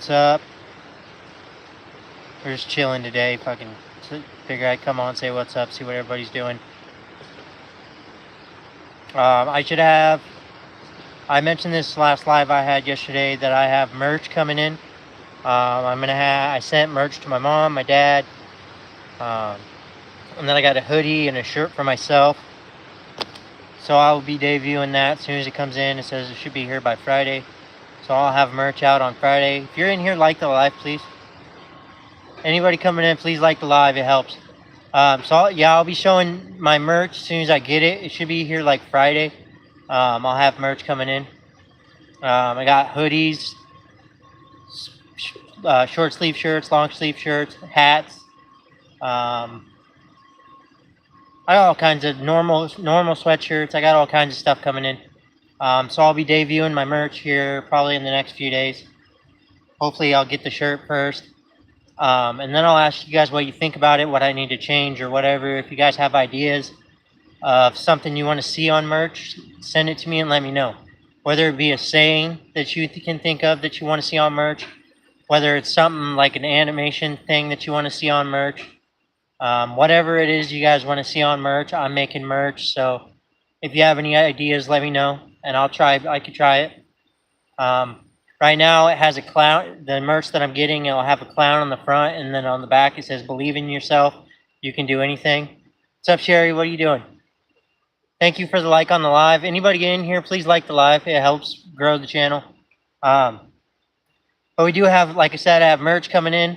What's up? We're just chilling today. Fucking figure I'd come on, say what's up, see what everybody's doing. I mentioned this last live I had yesterday that I have merch coming in. I sent merch to my mom, my dad, and then I got a hoodie and a shirt for myself. So I'll be debuting that as soon as it comes in. It says it should be here by Friday. So I'll have merch out on Friday. If you're in here, like the live, please. Anybody coming in, please like the live. It helps. I'll be showing my merch as soon as I get it. It should be here like Friday. I'll have merch coming in. I got hoodies, short sleeve shirts, long sleeve shirts, hats. I got all kinds of normal sweatshirts. I got all kinds of stuff coming in. So I'll be debuting my merch here probably in the next few days. Hopefully I'll get the shirt first. And then I'll ask you guys what you think about it, what I need to change or whatever. If you guys have ideas of something you want to see on merch, send it to me and let me know. Whether it be a saying that you can think of that you want to see on merch, whether it's something like an animation thing that you want to see on merch, whatever it is you guys want to see on merch, I'm making merch. So if you have any ideas, let me know and I could try it. Right now it has a clown. The merch that I'm getting, it'll have a clown on the front, and then on the back it says believe in yourself, you can do anything. What's up, Sherry? What are you doing? Thank you for the like on the live. Anybody get in here, please like the live. It helps grow the channel. But we do have, like I said, I have merch coming in.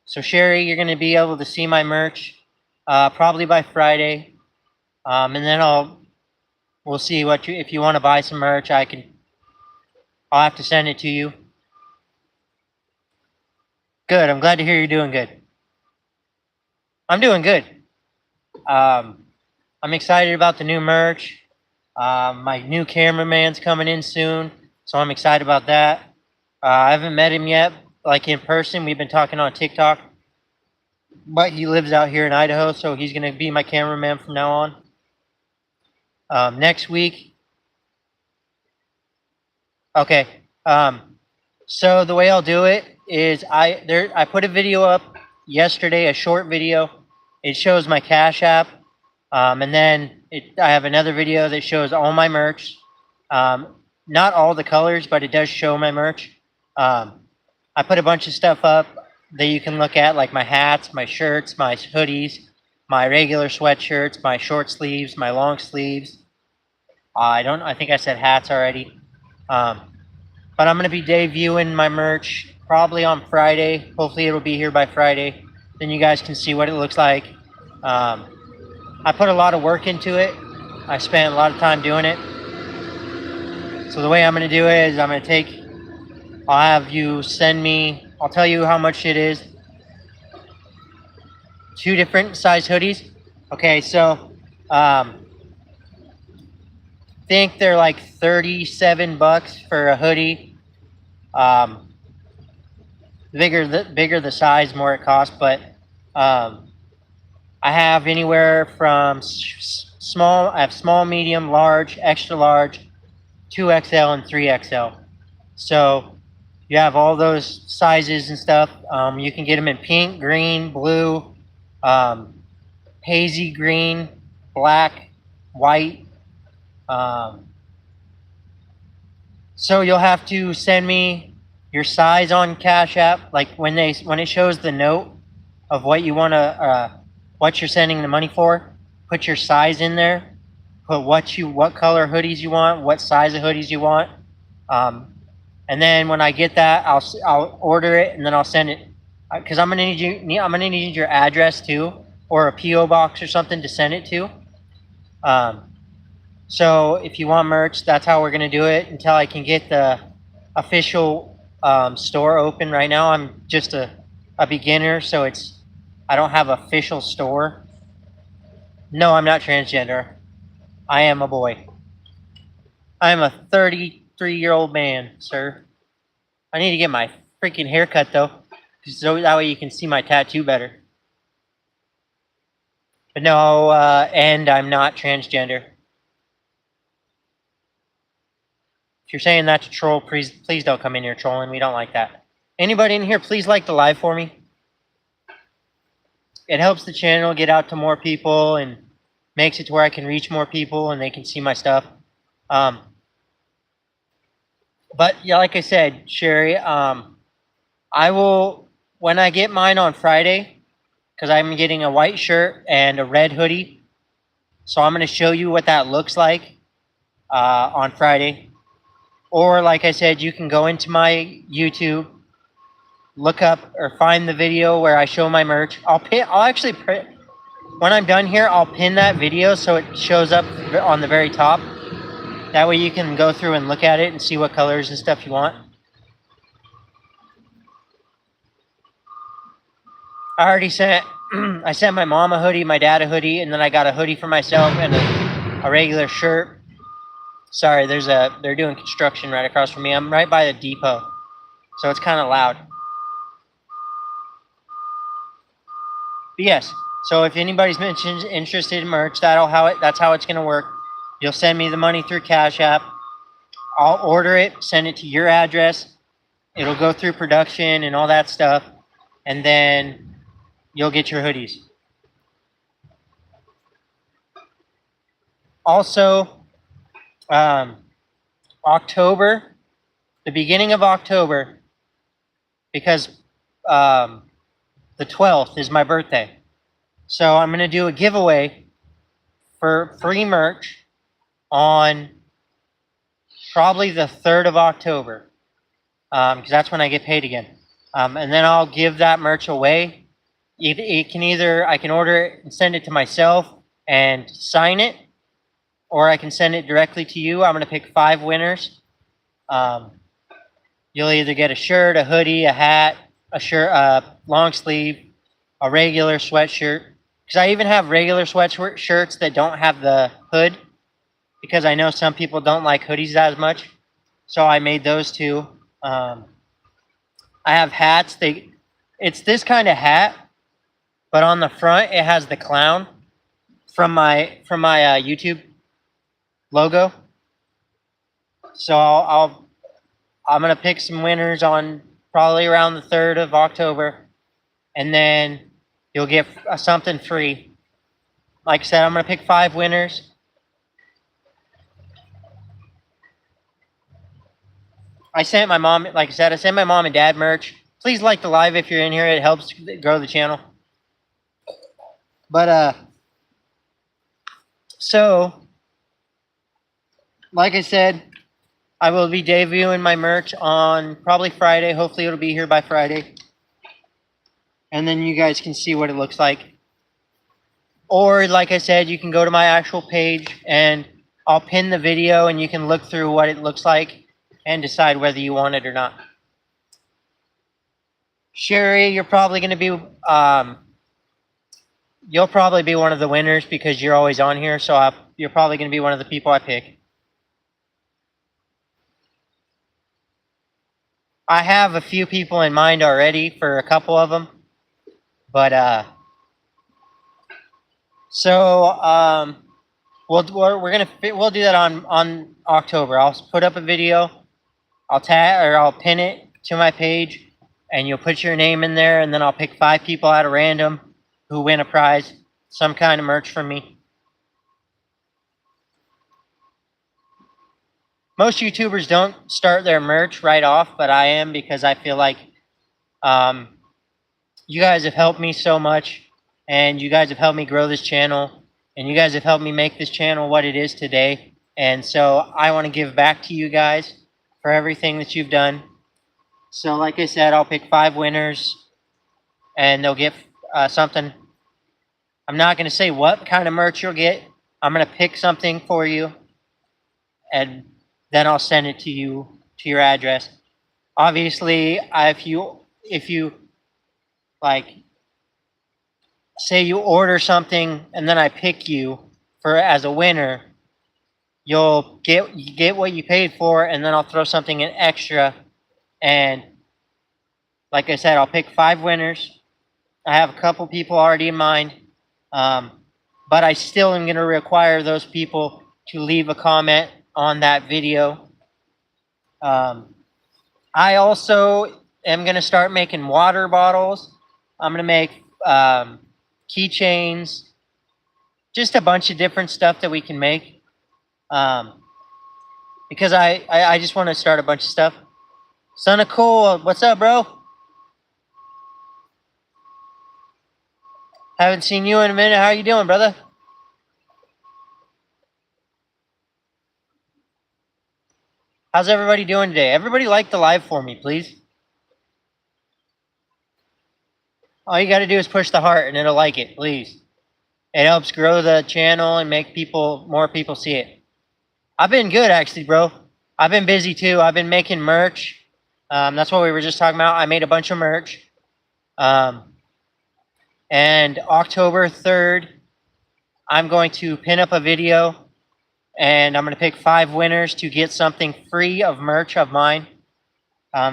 So Sherry, you're going to be able to see my merch probably by Friday. And then we'll see if you want to buy some merch, I'll have to send it to you. Good. I'm glad to hear you're doing good. I'm doing good. I'm excited about the new merch. My new cameraman's coming in soon, so I'm excited about that. I haven't met him yet, like in person. We've been talking on TikTok, but he lives out here in Idaho, so he's going to be my cameraman from now on. Next week. Okay. So the way I'll do it is I put a video up yesterday, a short video. It shows my Cash App, and then I have another video that shows all my merch. Not all the colors, but it does show my merch. I put a bunch of stuff up that you can look at, like my hats, my shirts, my hoodies, my regular sweatshirts, my short sleeves, my long sleeves. I think I said hats already. But I'm going to be debuting my merch probably on Friday. Hopefully it'll be here by Friday. Then you guys can see what it looks like. I put a lot of work into it. I spent a lot of time doing it. So the way I'm going to do it is I'll have you send me, I'll tell you how much it is. 2 different size hoodies. Okay, so think they're like $37 for a hoodie. Bigger the size, more it costs. But I have anywhere from small. I have small, medium, large, extra large, 2XL, and 3XL. So you have all those sizes and stuff. You can get them in pink, green, blue, hazy green, black, white. So you'll have to send me your size on Cash App, like when it shows the note of what you want to, what you're sending the money for. Put your size in there. Put what color hoodies you want, what size of hoodies you want, and then when I get that, I'll order it and then I'll send it. Because I'm gonna need your address too, or a PO box or something to send it to. So if you want merch, that's how we're going to do it until I can get the official store open. Right now, I'm just a beginner, so I don't have an official store. No, I'm not transgender. I am a boy. I am a 33-year-old man, sir. I need to get my freaking haircut, though, so that way you can see my tattoo better. But no, and I'm not transgender. If you're saying that to troll, please don't come in here trolling. We don't like that. Anybody in here, please like the live for me. It helps the channel get out to more people and makes it to where I can reach more people and they can see my stuff. But yeah, like I said, Sherry, I will, when I get mine on Friday, because I'm getting a white shirt and a red hoodie. So I'm going to show you what that looks like on Friday. Or like I said, you can go into my YouTube, look up or find the video where I show my merch. I'll actually when I'm done here, I'll pin that video so it shows up on the very top. That way you can go through and look at it and see what colors and stuff you want. I already sent I sent my mom a hoodie, my dad a hoodie, and then I got a hoodie for myself and a regular shirt. Sorry, they're doing construction right across from me. I'm right by the depot, so it's kind of loud. But yes, so if anybody's interested in merch, that's how it's gonna work. You'll send me the money through Cash App. I'll order it, send it to your address. It'll go through production and all that stuff, and then you'll get your hoodies. Also, October, the beginning of October, because the 12th is my birthday. So I'm going to do a giveaway for free merch on probably the 3rd of October, because that's when I get paid again. And then I'll give that merch away. It can either, I can order it and send it to myself and sign it, or I can send it directly to you. I'm going to pick 5 winners. You'll either get a shirt, a hoodie, a hat, a shirt, a long sleeve, a regular sweatshirt. Because I even have regular sweatshirts that don't have the hood, because I know some people don't like hoodies as much. So I made those too. I have hats. It's this kind of hat, but on the front it has the clown from my YouTube logo. So I'm gonna pick some winners on probably around the 3rd of October, and then you'll get something free. Like I said, I'm gonna pick 5 winners. I sent my mom, like I said, I sent my mom and dad merch. Please like the live if you're in here. It helps grow the channel. But so like I said, I will be debuting my merch on probably Friday. Hopefully it'll be here by Friday. And then you guys can see what it looks like. Or like I said, you can go to my actual page and I'll pin the video and you can look through what it looks like and decide whether you want it or not. Sherry, you're probably going to be you'll probably be one of the winners because you're always on here, so you're probably going to be one of the people I pick. I have a few people in mind already for a couple of them, but so we'll do that on October. I'll put up a video, I'll pin it to my page, and you'll put your name in there, and then I'll pick 5 people out of random who win a prize, some kind of merch from me. Most YouTubers don't start their merch right off, but I am, because I feel like you guys have helped me so much, and you guys have helped me grow this channel, and you guys have helped me make this channel what it is today. And so I want to give back to you guys for everything that you've done. So like I said, I'll pick 5 winners, and they'll get something. I'm not going to say what kind of merch you'll get. I'm going to pick something for you, and then I'll send it to you to your address. Obviously, if you like, say you order something and then I pick you as a winner, you'll get what you paid for, and then I'll throw something in extra. And like I said, I'll pick 5 winners. I have a couple people already in mind, but I still am going to require those people to leave a comment on that video. I also, am going to start making water bottles. I'm going to make keychains, just a bunch of different stuff that we can make. Um, because I just want to start a bunch of stuff. Son of Cool, what's up, bro? Haven't seen you in a minute. How you doing, brother? How's everybody doing today? Everybody like the live for me, please. All you got to do is push the heart and it'll like it, please. It helps grow the channel and make more people see it. I've been good, actually, bro. I've been busy, too. I've been making merch. That's what we were just talking about. I made a bunch of merch. And October 3rd, I'm going to pin up a video, and I'm going to pick 5 winners to get something free of merch of mine.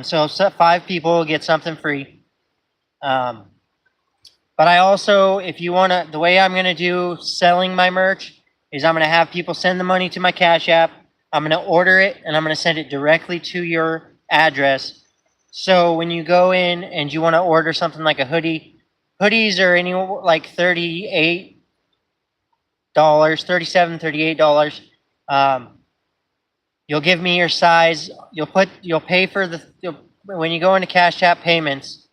So 5 people will get something free. But I also, if you want to, the way I'm going to do selling my merch is I'm going to have people send the money to my Cash App. I'm going to order it, and I'm going to send it directly to your address. So when you go in and you want to order something like a hoodie, hoodies are anywhere like $38, $37, $38. You'll give me your size. You'll pay for when you go into Cash App payments.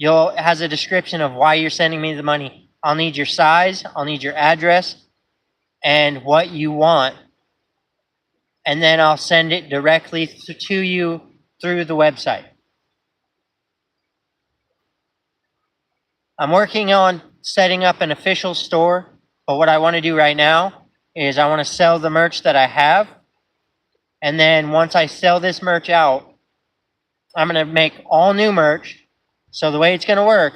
It has a description of why you're sending me the money. I'll need your size, I'll need your address, and what you want. And then I'll send it directly to you through the website. I'm working on setting up an official store, but what I want to do right now is I want to sell the merch that I have. And then once I sell this merch out, I'm going to make all new merch. So the way it's going to work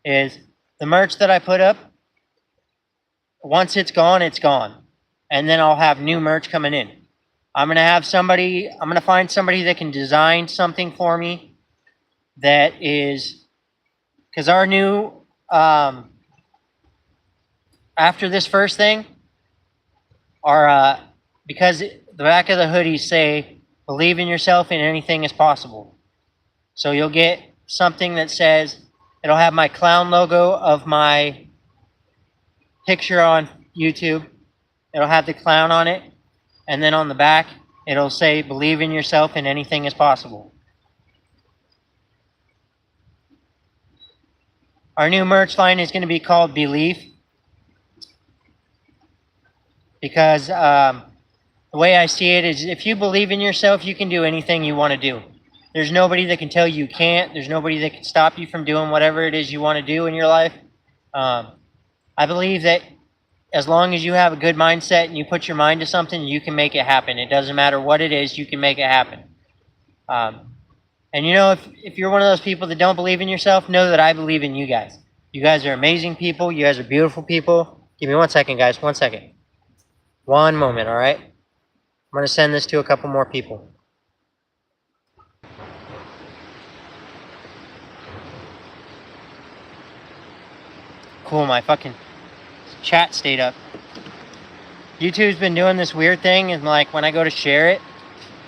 is the merch that I put up, once it's gone, it's gone. And then I'll have new merch coming in. I'm going to find somebody that can design something for me that is, because our new, after this first thing, because the back of the hoodies say, believe in yourself and anything is possible. So you'll get something that says, it'll have my clown logo of my picture on YouTube. It'll have the clown on it. And then on the back, it'll say, believe in yourself and anything is possible. Our new merch line is going to be called Belief. Because the way I see it is if you believe in yourself, you can do anything you want to do. There's nobody that can tell you can't. There's nobody that can stop you from doing whatever it is you want to do in your life. I believe that as long as you have a good mindset and you put your mind to something, you can make it happen. It doesn't matter what it is, you can make it happen. And you know, if you're one of those people that don't believe in yourself, know that I believe in you guys. You guys are amazing people. You guys are beautiful people. Give me 1 second, guys. 1 second. One moment, all right? I'm going to send this to a couple more people. Cool, my fucking chat stayed up. YouTube's been doing this weird thing, and like when I go to share it,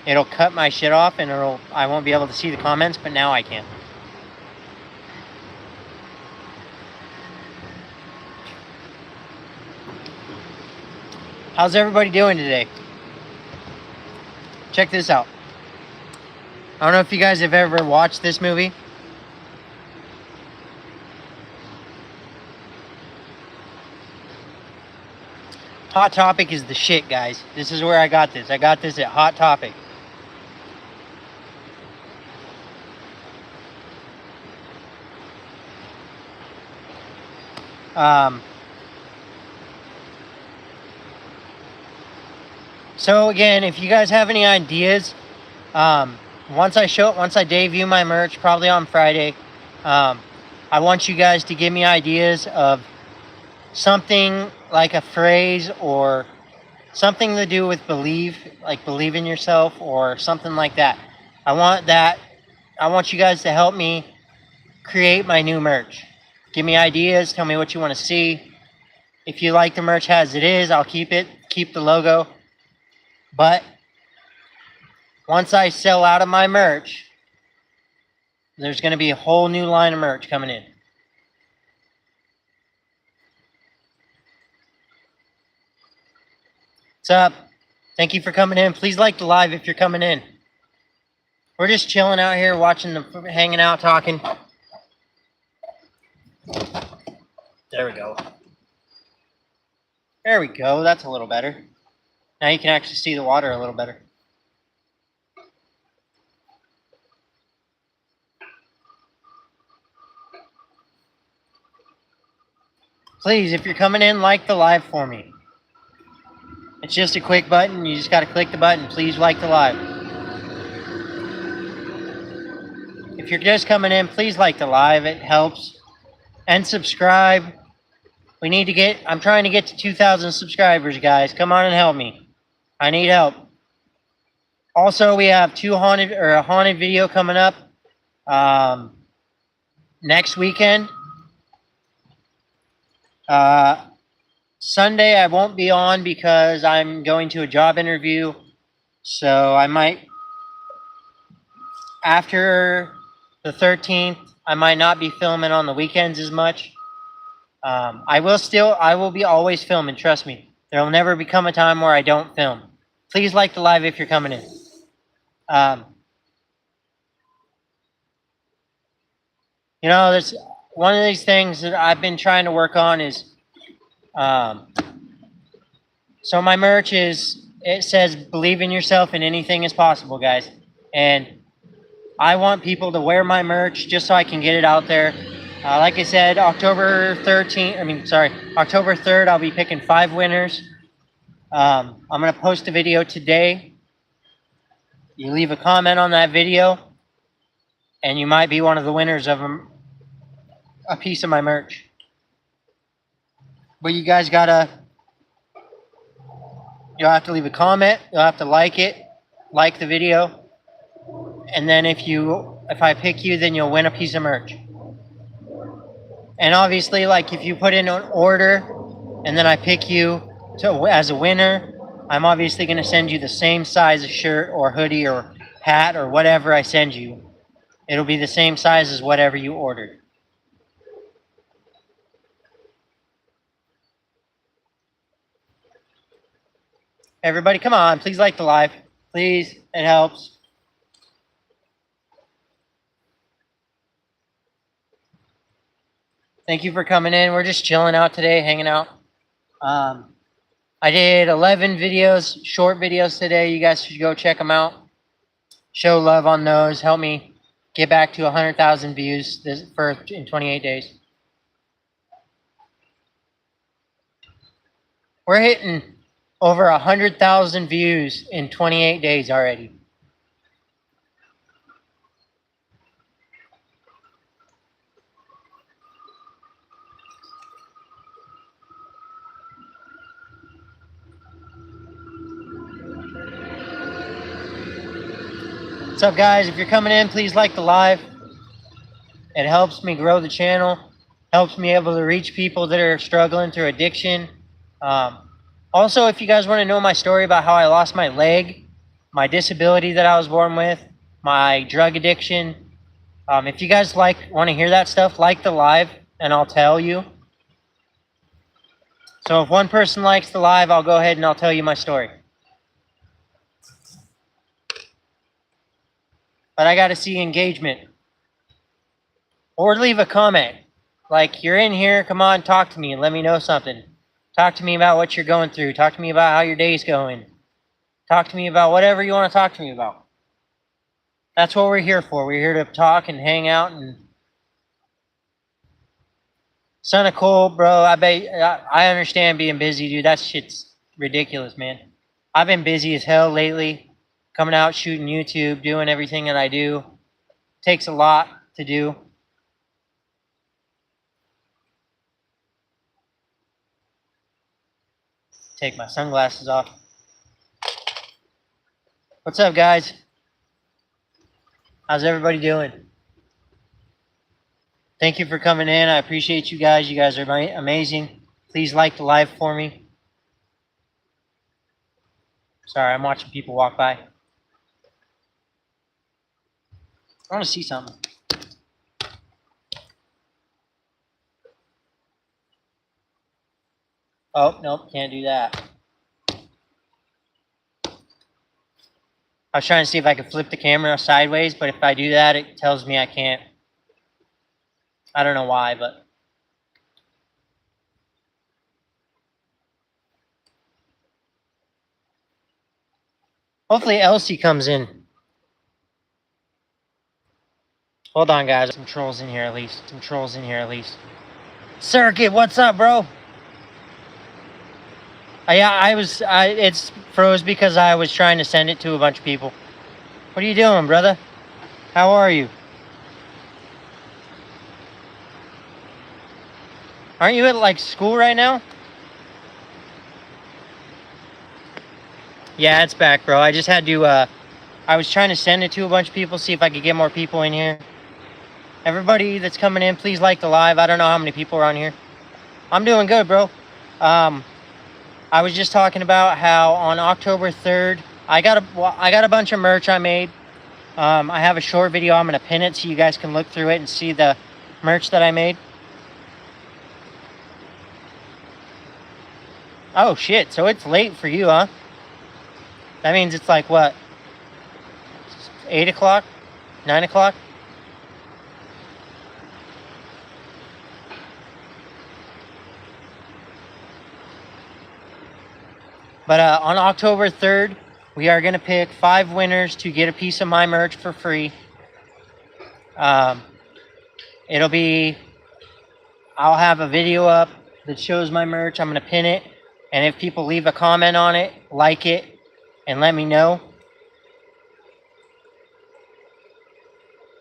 it'll cut my shit off and I won't be able to see the comments, but now I can. How's everybody doing today? Check this out. I don't know if you guys have ever watched this movie. Hot Topic is the shit, guys. This is where I got this. I got this at Hot Topic. So again, if you guys have any ideas, once I debut my merch, probably on Friday, I want you guys to give me ideas of something like a phrase or something to do with believe, like believe in yourself or something like that. I want you guys to help me create my new merch. Give me ideas, tell me what you want to see. If you like the merch as it is, I'll keep it, keep the logo. But once I sell out of my merch, there's going to be a whole new line of merch coming in. What's up? Thank you for coming in. Please like the live if you're coming in. We're just chilling out here, hanging out, talking. There we go. There we go. That's a little better. Now you can actually see the water a little better. Please, if you're coming in, like the live for me. It's just a quick button. You just got to click the button. Please like the live. If you're just coming in, please like the live. It helps. And subscribe. I'm trying to get to 2,000 subscribers, guys. Come on and help me. I need help. Also, we have a haunted video coming up next weekend. Sunday I won't be on because I'm going to a job interview. So I might, after the 13th, I might not be filming on the weekends as much. I will be always filming, trust me. There will never become a time where I don't film. Please like the live if you're coming in. There's one of these things that I've been trying to work on is, so my merch it says, believe in yourself and anything is possible, guys. And I want people to wear my merch just so I can get it out there. Like I said, October 3rd, I'll be picking 5 winners. I'm going to post a video today. You leave a comment on that video, and you might be one of the winners of a piece of my merch. But you guys you'll have to leave a comment. You'll have to like the video. And then if I pick you, then you'll win a piece of merch. And obviously, like if you put in an order and then I pick you as a winner, I'm obviously going to send you the same size of shirt or hoodie or hat or whatever I send you. It'll be the same size as whatever you ordered. Everybody, come on. Please like the live. Please. It helps. Thank you for coming in. We're just chilling out today, hanging out. I did 11 videos, short videos today. You guys should go check them out. Show love on those. Help me get back to 100,000 views in 28 days. We're hitting over 100,000 views in 28 days already. What's up, guys? If you're coming in, please like the live. It helps me grow the channel, helps me able to reach people that are struggling through addiction. Also, if you guys want to know my story about how I lost my leg, my disability that I was born with, my drug addiction, if you guys want to hear that stuff, like the live, and I'll tell you. So if one person likes the live, I'll go ahead and I'll tell you my story. But I got to see engagement. Or leave a comment. Like, you're in here, come on, talk to me and let me know something. Talk to me about what you're going through. Talk to me about how your day's going. Talk to me about whatever you want to talk to me about. That's what we're here for. We're here to talk and hang out. And Son of Cole, bro, I understand being busy, dude. That shit's ridiculous, man. I've been busy as hell lately. Coming out, shooting YouTube, doing everything that I do. Takes a lot to do. Take my sunglasses off. What's up, guys? How's everybody doing? Thank you for coming in. I appreciate you guys. You guys are amazing. Please like the live for me. Sorry, I'm watching people walk by. I want to see something. Oh, nope, can't do that. I was trying to see if I could flip the camera sideways, but if I do that, it tells me I can't. I don't know why, but. Hopefully Elsie comes in. Hold on, guys. Some trolls in here at least. Some trolls in here at least. Circuit, what's up, bro? Yeah, it's froze because I was trying to send it to a bunch of people. What are you doing, brother? How are you? Aren't you at like school right now? Yeah, it's back, bro. I just had to, I was trying to send it to a bunch of people, see if I could get more people in here. Everybody that's coming in, please like the live. I don't know how many people are on here. I'm doing good, bro. I was just talking about how on October 3rd, I got a bunch of merch I made. I have a short video. I'm going to pin it so you guys can look through it and see the merch that I made. Oh, shit. So it's late for you, huh? That means it's like, what? 8 o'clock? 9 o'clock? But on October 3rd, we are going to pick 5 winners to get a piece of my merch for free. It'll be, I'll have a video up that shows my merch. I'm going to pin it. And if people leave a comment on it, like it, and let me know.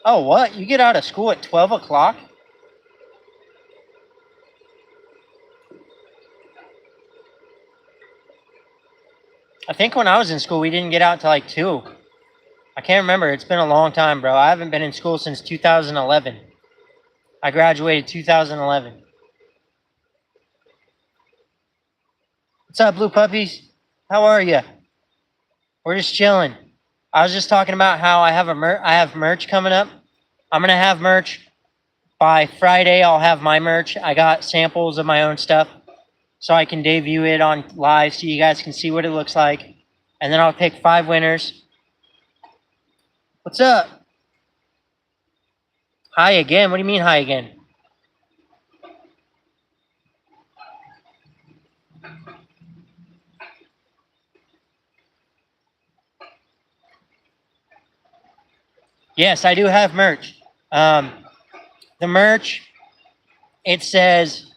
Oh, what? You get out of school at 12 o'clock? I think when I was in school, we didn't get out till like 2. I can't remember. It's been a long time, bro. I haven't been in school since 2011. I graduated 2011. What's up, Blue Puppies? How are you? We're just chilling. I was just talking about how I have merch coming up. I'm gonna have merch by Friday. I'll have my merch. I got samples of my own stuff, so I can debut it on live, so you guys can see what it looks like. And then I'll pick 5 winners. What's up? Hi again. What do you mean hi again? Yes, I do have merch. The merch, it says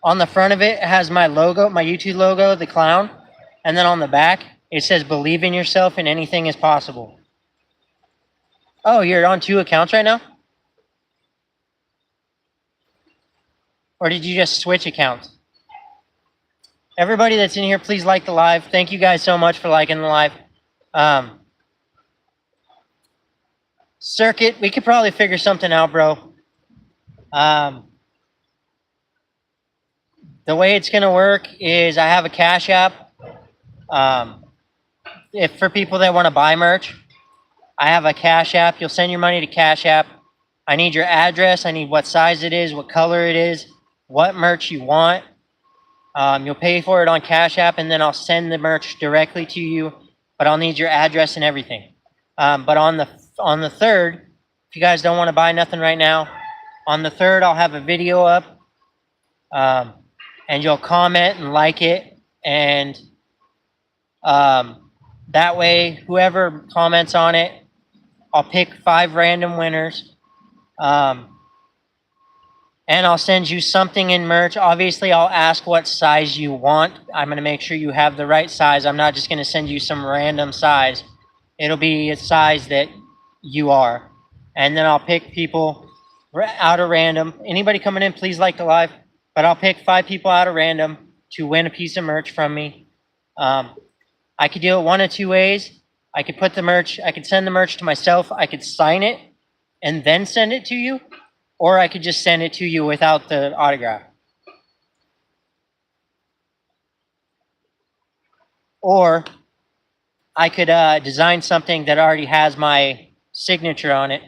on the front of it has my logo, my YouTube logo, the clown, and then on the back it says "Believe in yourself and anything is possible." Oh, you're on 2 accounts right now, or did you just switch accounts? Everybody that's in here, please like the live. Thank you guys so much for liking the live. Circuit, we could probably figure something out, bro. The way it's gonna work is I have a Cash App. If for people that want to buy merch, I have a Cash App. You'll send your money to Cash App. I need your address. I need what size it is, what color it is, what merch you want. You'll pay for it on Cash App, and then I'll send the merch directly to you. But I'll need your address and everything. But on the 3rd, if you guys don't want to buy nothing right now, on the 3rd I'll have a video up, and you'll comment and like it, and that way whoever comments on it, I'll pick 5 random winners. And I'll send you something in merch. Obviously, I'll ask what size you want. I'm going to make sure you have the right size. I'm not just going to send you some random size. It'll be a size that you are. And then I'll pick people out of random. Anybody coming in, please like the live. But I'll pick 5 people out of random to win a piece of merch from me. I could do it one of 2 ways. I could put the merch, I could send the merch to myself. I could sign it and then send it to you. Or I could just send it to you without the autograph. Or I could design something that already has my signature on it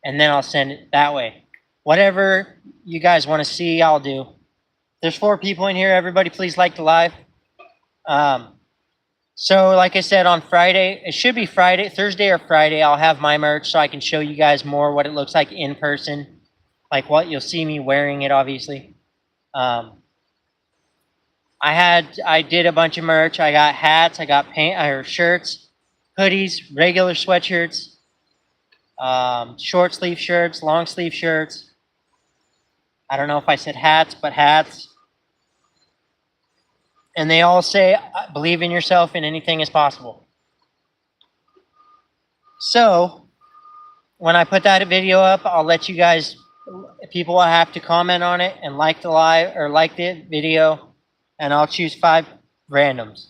and then I'll send it that way. Whatever you guys want to see, I'll do. There's 4 people in here. Everybody, please like the live. So, like I said, on Friday, it should be Friday, Thursday or Friday, I'll have my merch so I can show you guys more what it looks like in person, like what you'll see me wearing it, obviously. I did a bunch of merch. I got hats, I got shirts, hoodies, regular sweatshirts, short sleeve shirts, long sleeve shirts. I don't know if I said hats, but hats. And they all say, believe in yourself and anything is possible. So, when I put that video up, I'll let you guys, people will have to comment on it and like the live or like the video, and I'll choose 5 randoms.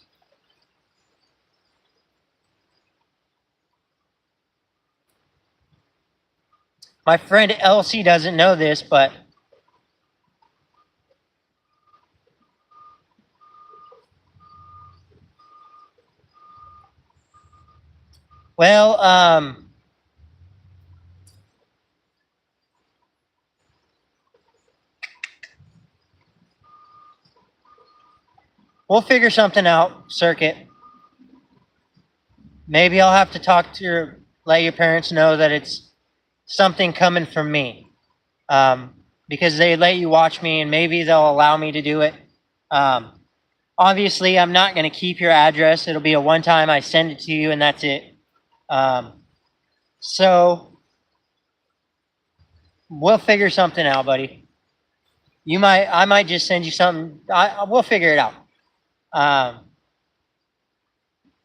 My friend Elsie doesn't know this, but well, we'll figure something out, Circuit. Maybe I'll have to let your parents know that it's something coming from me, because they let you watch me, and maybe they'll allow me to do it. Obviously, I'm not going to keep your address. It'll be a one-time. I send it to you, and that's it. So we'll figure something out, buddy. I might just send you something. We'll figure it out.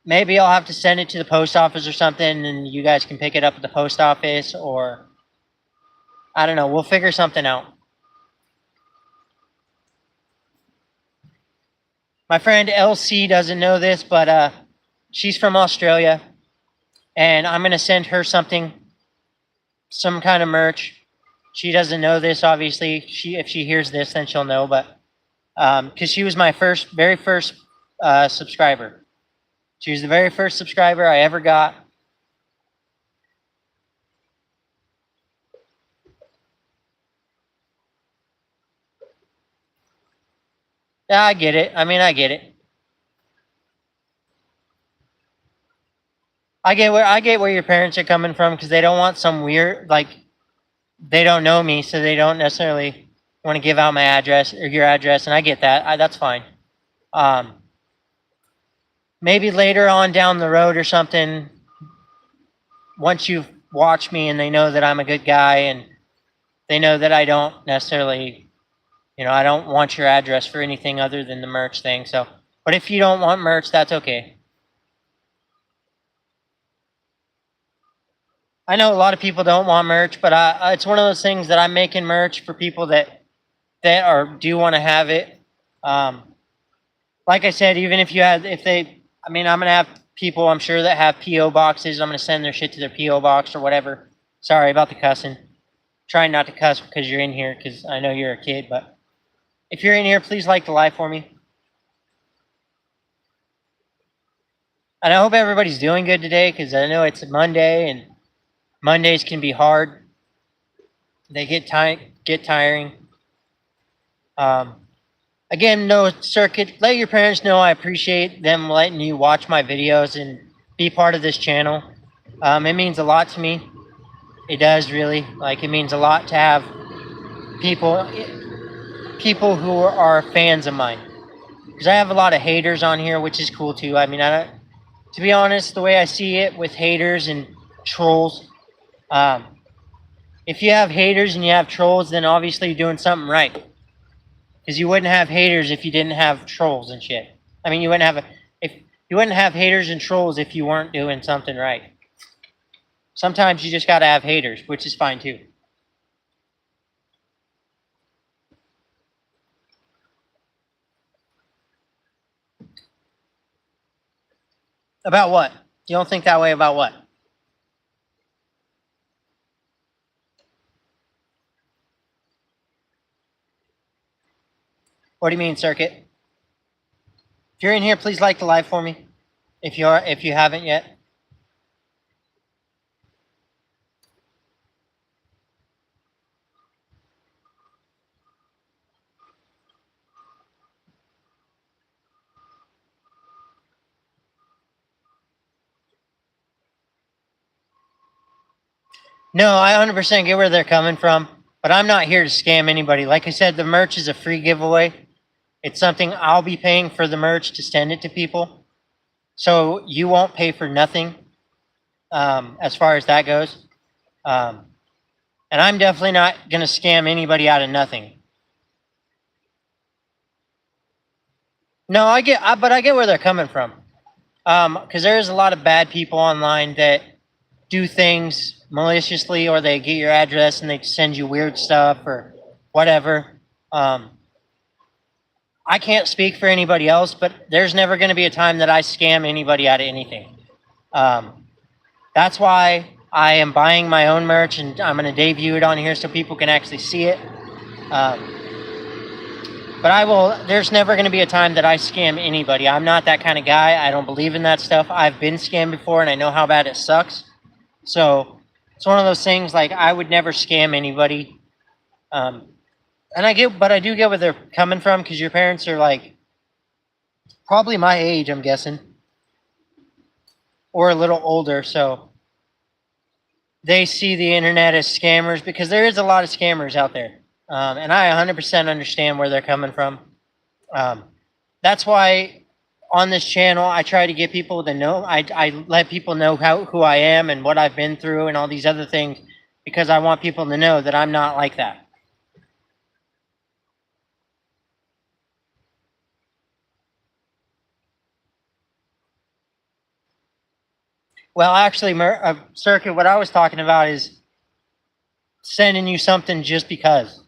Maybe I'll have to send it to the post office or something, and you guys can pick it up at the post office, or I don't know. We'll figure something out. My friend LC doesn't know this, but she's from Australia, and I'm going to send her some kind of merch. She doesn't know this, obviously. If she hears this, then she'll know, but because she was my very first subscriber. She was the very first subscriber I ever got. Yeah, I get it. I mean, I get it. I get where your parents are coming from, because they don't want some weird, like, they don't know me, so they don't necessarily want to give out my address or your address, and I get that. That's fine. Maybe later on down the road or something, once you've watched me and they know that I'm a good guy and they know that I don't necessarily, I don't want your address for anything other than the merch thing. So, but if you don't want merch, that's okay. I know a lot of people don't want merch, but it's one of those things that I'm making merch for people that do want to have it. Like I said, even if I'm gonna have people, I'm sure, that have PO boxes. I'm gonna send their shit to their PO box or whatever. Sorry about the cussing. Trying not to cuss because you're in here, because I know you're a kid. But if you're in here, please like the live for me. And I hope everybody's doing good today, because I know it's a Monday, and Mondays can be hard. They get tiring. Again, no, Circuit, let your parents know I appreciate them letting you watch my videos and be part of this channel. It means a lot to me. It does, really. Like, it means a lot to have people who are fans of mine. Because I have a lot of haters on here, which is cool too. I mean, to be honest, the way I see it with haters and trolls, if you have haters and you have trolls, then obviously you're doing something right. Because you wouldn't have haters if you didn't have trolls and shit. I mean, you wouldn't have haters and trolls if you weren't doing something right. Sometimes you just gotta have haters, which is fine too. About what? You don't think that way about what? What do you mean, Circuit? If you're in here, please like the live for me. If you haven't yet. No, I 100% get where they're coming from, but I'm not here to scam anybody. Like I said, the merch is a free giveaway. It's something I'll be paying for the merch to send it to people. So you won't pay for nothing as far as that goes. Um, and I'm definitely not going to scam anybody out of nothing. No, but I get where they're coming from. Because there's a lot of bad people online that do things maliciously, or they get your address and they send you weird stuff or whatever. Um, I can't speak for anybody else, but there's never going to be a time that I scam anybody out of anything. Um, that's why I am buying my own merch, and I'm going to debut it on here so people can actually see it. Um, but I will. There's never going to be a time that I scam anybody. I'm not that kind of guy. I don't believe in that stuff. I've been scammed before, and I know how bad it sucks. So it's one of those things. Like, I would never scam anybody. And I do get where they're coming from, because your parents are like probably my age, I'm guessing, or a little older. So they see the internet as scammers, because there is a lot of scammers out there. And I 100% understand where they're coming from. Um, that's why on this channel, I try to get people to know. I let people know who I am and what I've been through and all these other things, because I want people to know that I'm not like that. Well, actually, Circuit, what I was talking about is sending you something just because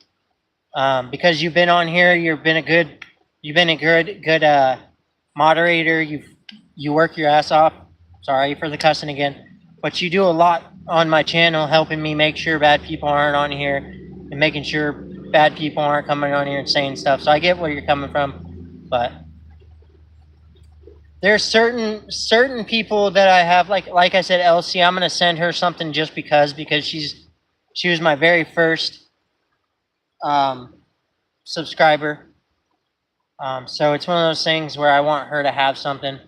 you've been on here. You've been a good moderator. You work your ass off. Sorry for the cussing again, but you do a lot on my channel, helping me make sure bad people aren't on here and making sure bad people aren't coming on here and saying stuff. So I get where you're coming from, but there's certain people that I have, like I said, Elsie. I'm gonna send her something just because she was my very first um, subscriber. So it's one of those things where I want her to have something.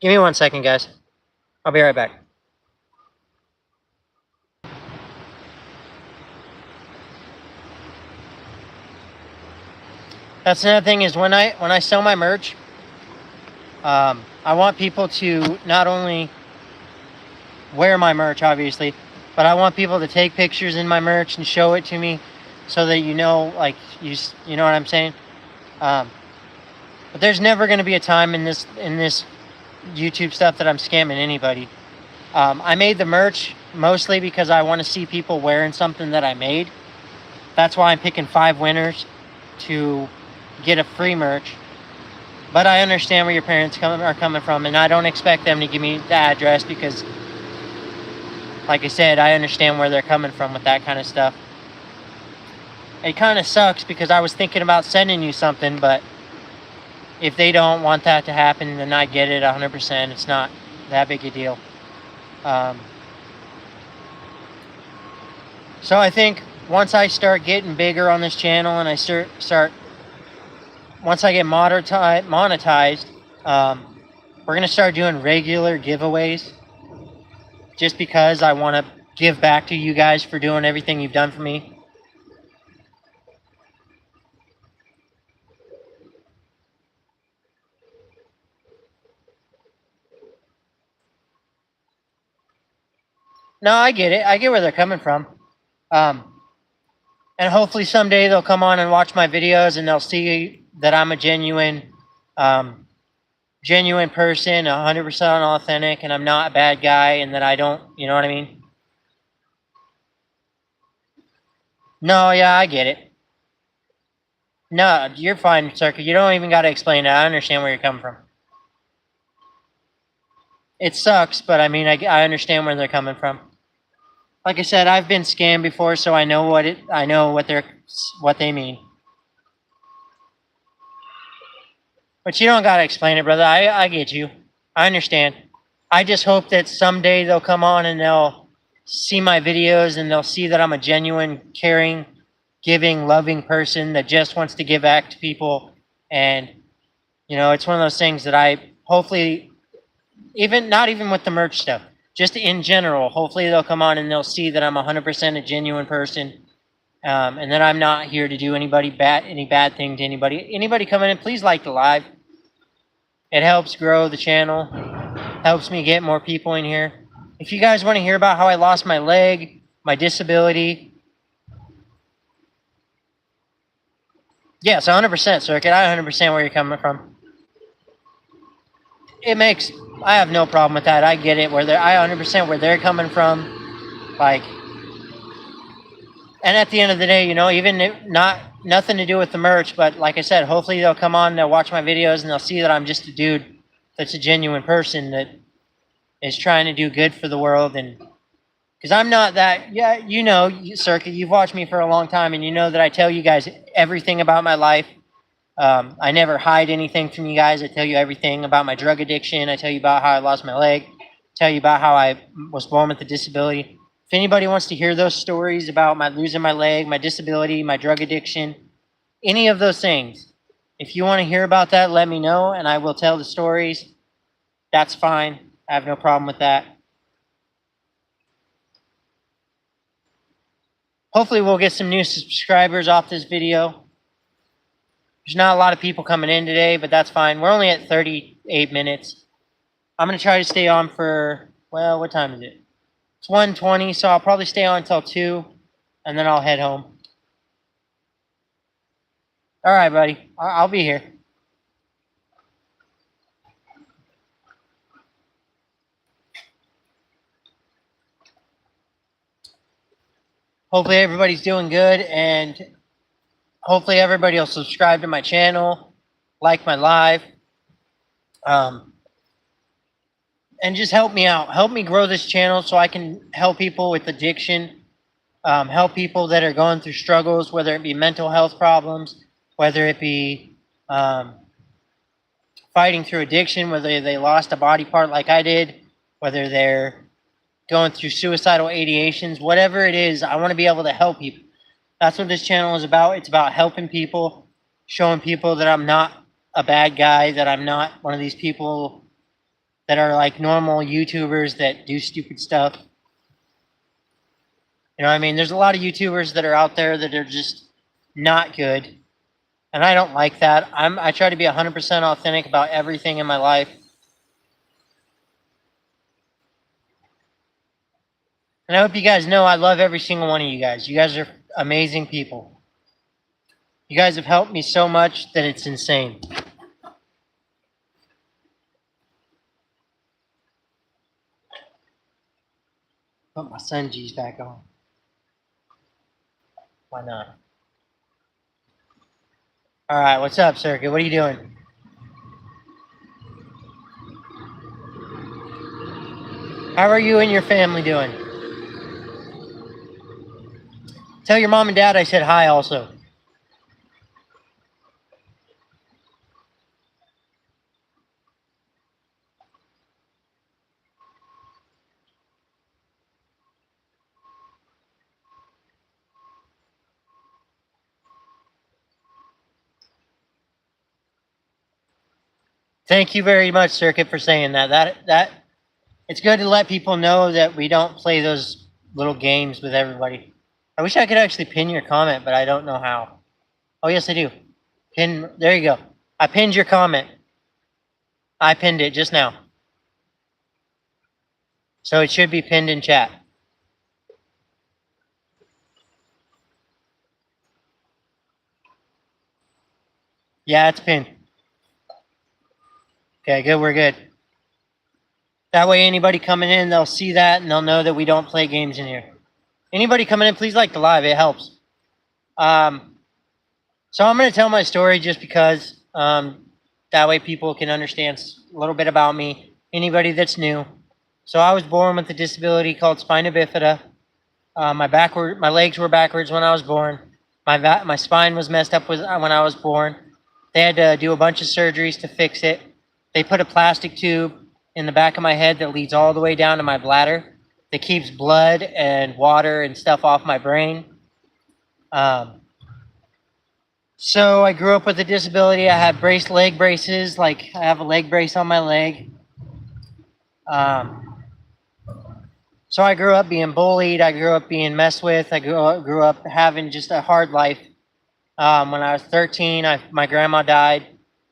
Give me 1 second, guys. I'll be right back. That's another thing, is when I sell my merch, I want people to not only wear my merch, obviously, but I want people to take pictures in my merch and show it to me, so that like you know what I'm saying. But there's never going to be a time in this YouTube stuff that I'm scamming anybody. I made the merch mostly because I want to see people wearing something that I made. That's why I'm picking 5 winners to get a free merch. But I understand where your parents are coming from, and I don't expect them to give me the address, because, like I said, I understand where they're coming from with that kind of stuff. It kind of sucks, because I was thinking about sending you something, but if they don't want that to happen, then I get it 100%. It's not that big a deal. So I think once I start getting bigger on this channel, and I once I get monetized, we're gonna start doing regular giveaways, just because I want to give back to you guys for doing everything you've done for me. No, I get it. I get where they're coming from. And hopefully someday they'll come on and watch my videos, and they'll see that I'm a genuine person, 100% authentic, and I'm not a bad guy, and that I don't, you know what I mean? No, yeah, I get it. No, you're fine, Circuit. You don't even got to explain it. I understand where you're coming from. It sucks, but I mean, I understand where they're coming from. Like I said, I've been scammed before, so I know what they mean. But you don't gotta explain it, brother. I get you. I understand. I just hope that someday they'll come on and they'll see my videos, and they'll see that I'm a genuine, caring, giving, loving person that just wants to give back to people. And it's one of those things that I hopefully, not even with the merch stuff, just in general. Hopefully they'll come on and they'll see that I'm 100% a genuine person, and that I'm not here to do any bad thing to anybody. Anybody coming in, please like the live. It helps grow the channel, helps me get more people in here. If you guys want to hear about how I lost my leg, my disability, yes, 100%, Circuit. I 100% where you're coming from. I have no problem with that. I get it. I 100% where they're coming from. Like, and at the end of the day, even if nothing to do with the merch, but like I said, hopefully they'll come on, they'll watch my videos, and they'll see that I'm just a dude that's a genuine person that is trying to do good for the world. And because I'm not that, yeah, Circuit, you've watched me for a long time, and you know that I tell you guys everything about my life. I never hide anything from you guys. I tell you everything about my drug addiction. I tell you about how I lost my leg. Tell you about how I was born with a disability. If anybody wants to hear those stories about my losing my leg, my disability, my drug addiction, any of those things, if you want to hear about that, let me know, and I will tell the stories. That's fine. I have no problem with that. Hopefully we'll get some new subscribers off this video. There's not a lot of people coming in today, but that's fine. We're only at 38 minutes. I'm going to try to stay on for, well, what time is it? It's 1:20, so I'll probably stay on until 2, and then I'll head home. All right, buddy. I'll be here. Hopefully everybody's doing good, and hopefully everybody will subscribe to my channel, like my live, and just help me out. Help me grow this channel so I can help people with addiction, help people that are going through struggles, whether it be mental health problems, whether it be fighting through addiction, whether they lost a body part like I did, whether they're going through suicidal ideations, whatever it is, I want to be able to help people. That's what this channel is about. It's about helping people, showing people that I'm not a bad guy, that I'm not one of these people that are like normal YouTubers that do stupid stuff. You know what I mean? There's a lot of YouTubers that are out there that are just not good. And I don't like that. I try to be 100% authentic about everything in my life. And I hope you guys know I love every single one of you guys. You guys are amazing people. You guys have helped me so much that it's insane. Put my Sungees back on. Why not? All right, what's up, Circuit? What are you doing? How are you and your family doing? Tell your mom and dad I said hi also. Thank you very much, Circuit, for saying that. That it's good to let people know that we don't play those little games with everybody. I wish I could actually pin your comment, but I don't know how. Oh, yes, I do. Pin. There you go. I pinned your comment. I pinned it just now. So it should be pinned in chat. Yeah, it's pinned. Okay, good. We're good. That way anybody coming in, they'll see that and they'll know that we don't play games in here. Anybody coming in, please like the live. It helps. So I'm going to tell my story just because that way people can understand a little bit about me. Anybody that's new. So I was born with a disability called spina bifida. My legs were backwards when I was born. My spine was messed up when I was born. They had to do a bunch of surgeries to fix it. They put a plastic tube in the back of my head that leads all the way down to my bladder that keeps blood and water and stuff off my brain. So I grew up with a disability. I had leg braces, like I have a leg brace on my leg. So I grew up being bullied. I grew up being messed with. I grew up having just a hard life. When I was 13, my grandma died.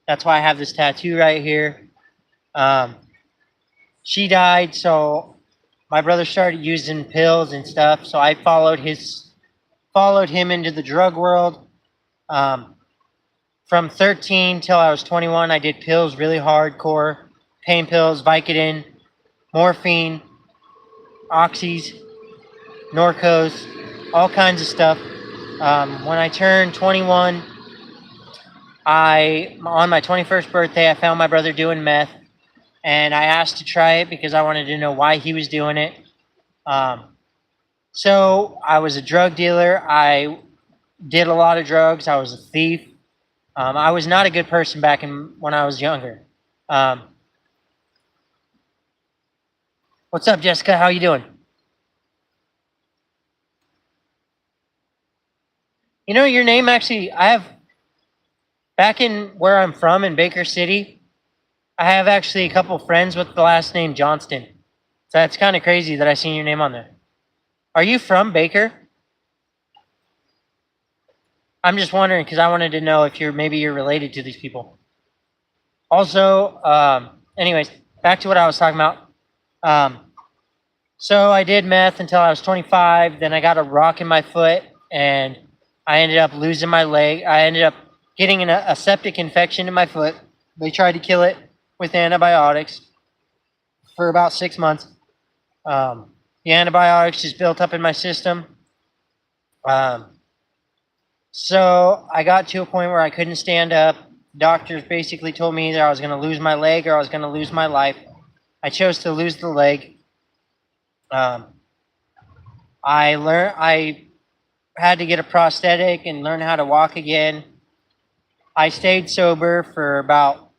That's why I have this tattoo right here. Um, she died, so my brother started using pills and stuff. So I followed him into the drug world. Um, from 13 till I was 21, I did pills really hardcore, pain pills, Vicodin, morphine, oxys, Norcos, all kinds of stuff. When I turned 21, on my 21st birthday, I found my brother doing meth, and I asked to try it because I wanted to know why he was doing it. Um, so I was a drug dealer. I did a lot of drugs. I was a thief. I was not a good person back when I was younger. Um, what's up, Jessica? How you doing? You know, your name actually, I have, back in where I'm from in Baker City, I have actually a couple friends with the last name Johnston. So that's kind of crazy that I seen your name on there. Are you from Baker? I'm just wondering because I wanted to know if maybe you're related to these people. Also, anyways, back to what I was talking about. Um, so I did meth until I was 25. Then I got a rock in my foot, and I ended up losing my leg. I ended up getting a septic infection in my foot. They tried to kill it with antibiotics for about 6 months. The antibiotics just built up in my system. So I got to a point where I couldn't stand up. Doctors basically told me that I was going to lose my leg or I was going to lose my life. I chose to lose the leg. I had to get a prosthetic and learn how to walk again. I stayed sober for about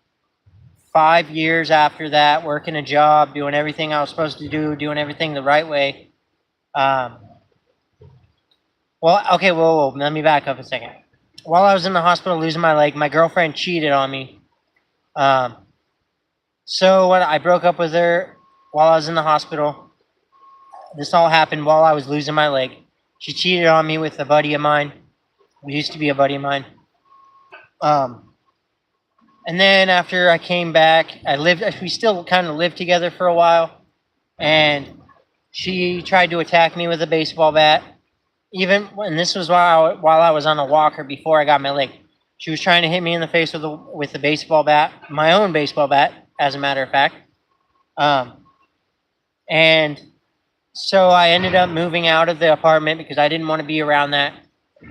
5 years after that, working a job, doing everything I was supposed to do, doing everything the right way. Whoa, let me back up a second. While I was in the hospital losing my leg, my girlfriend cheated on me. So when I broke up with her while I was in the hospital, this all happened while I was losing my leg. She cheated on me with a buddy of mine. We used to be a buddy of mine. And then after I came back, we still kind of lived together for a while. And she tried to attack me with a baseball bat. And this was while I was on a walker before I got my leg. She was trying to hit me in the face with a baseball bat, my own baseball bat, as a matter of fact. And so I ended up moving out of the apartment because I didn't want to be around that.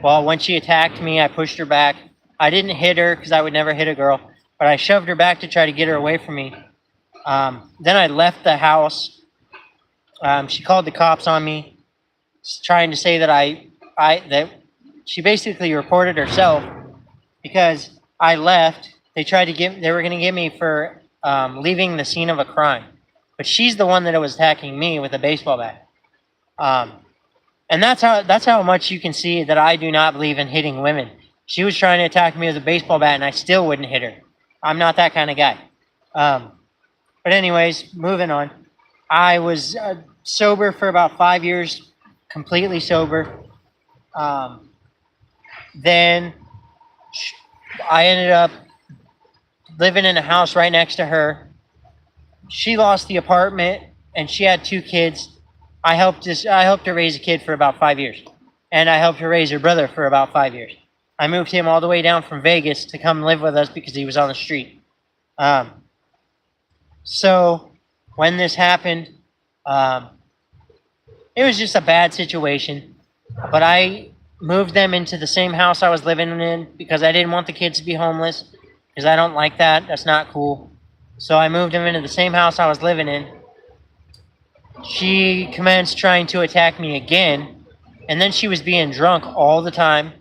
Well, when she attacked me, I pushed her back. I didn't hit her because I would never hit a girl, but I shoved her back to try to get her away from me. Then I left the house. She called the cops on me, trying to say that she basically reported herself because I left. They were going to get me for leaving the scene of a crime, but she's the one that was attacking me with a baseball bat. And that's how much you can see that I do not believe in hitting women. She was trying to attack me with a baseball bat, and I still wouldn't hit her. I'm not that kind of guy. But anyways, moving on. I was sober for about 5 years, completely sober. Then I ended up living in a house right next to her. She lost the apartment, and she had 2 kids. I helped her raise a kid for about 5 years, and I helped her raise her brother for about 5 years. I moved him all the way down from Vegas to come live with us because he was on the street. So when this happened, it was just a bad situation. But I moved them into the same house I was living in because I didn't want the kids to be homeless because I don't like that. That's not cool. So I moved them into the same house I was living in. She commenced trying to attack me again, and then she was being drunk all the time.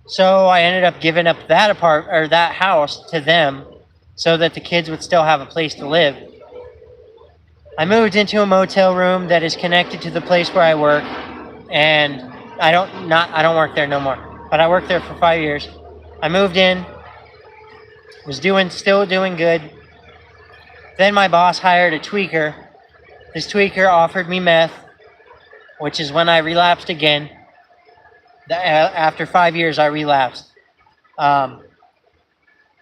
So I ended up giving up that house to them so that the kids would still have a place to live. I moved into a motel room that is connected to the place where I work, and I don't work there no more, but I worked there for 5 years. I moved in, was still doing good. Then my boss hired a tweaker This tweaker offered me meth, which is when I relapsed again. After 5 years, I relapsed. Um,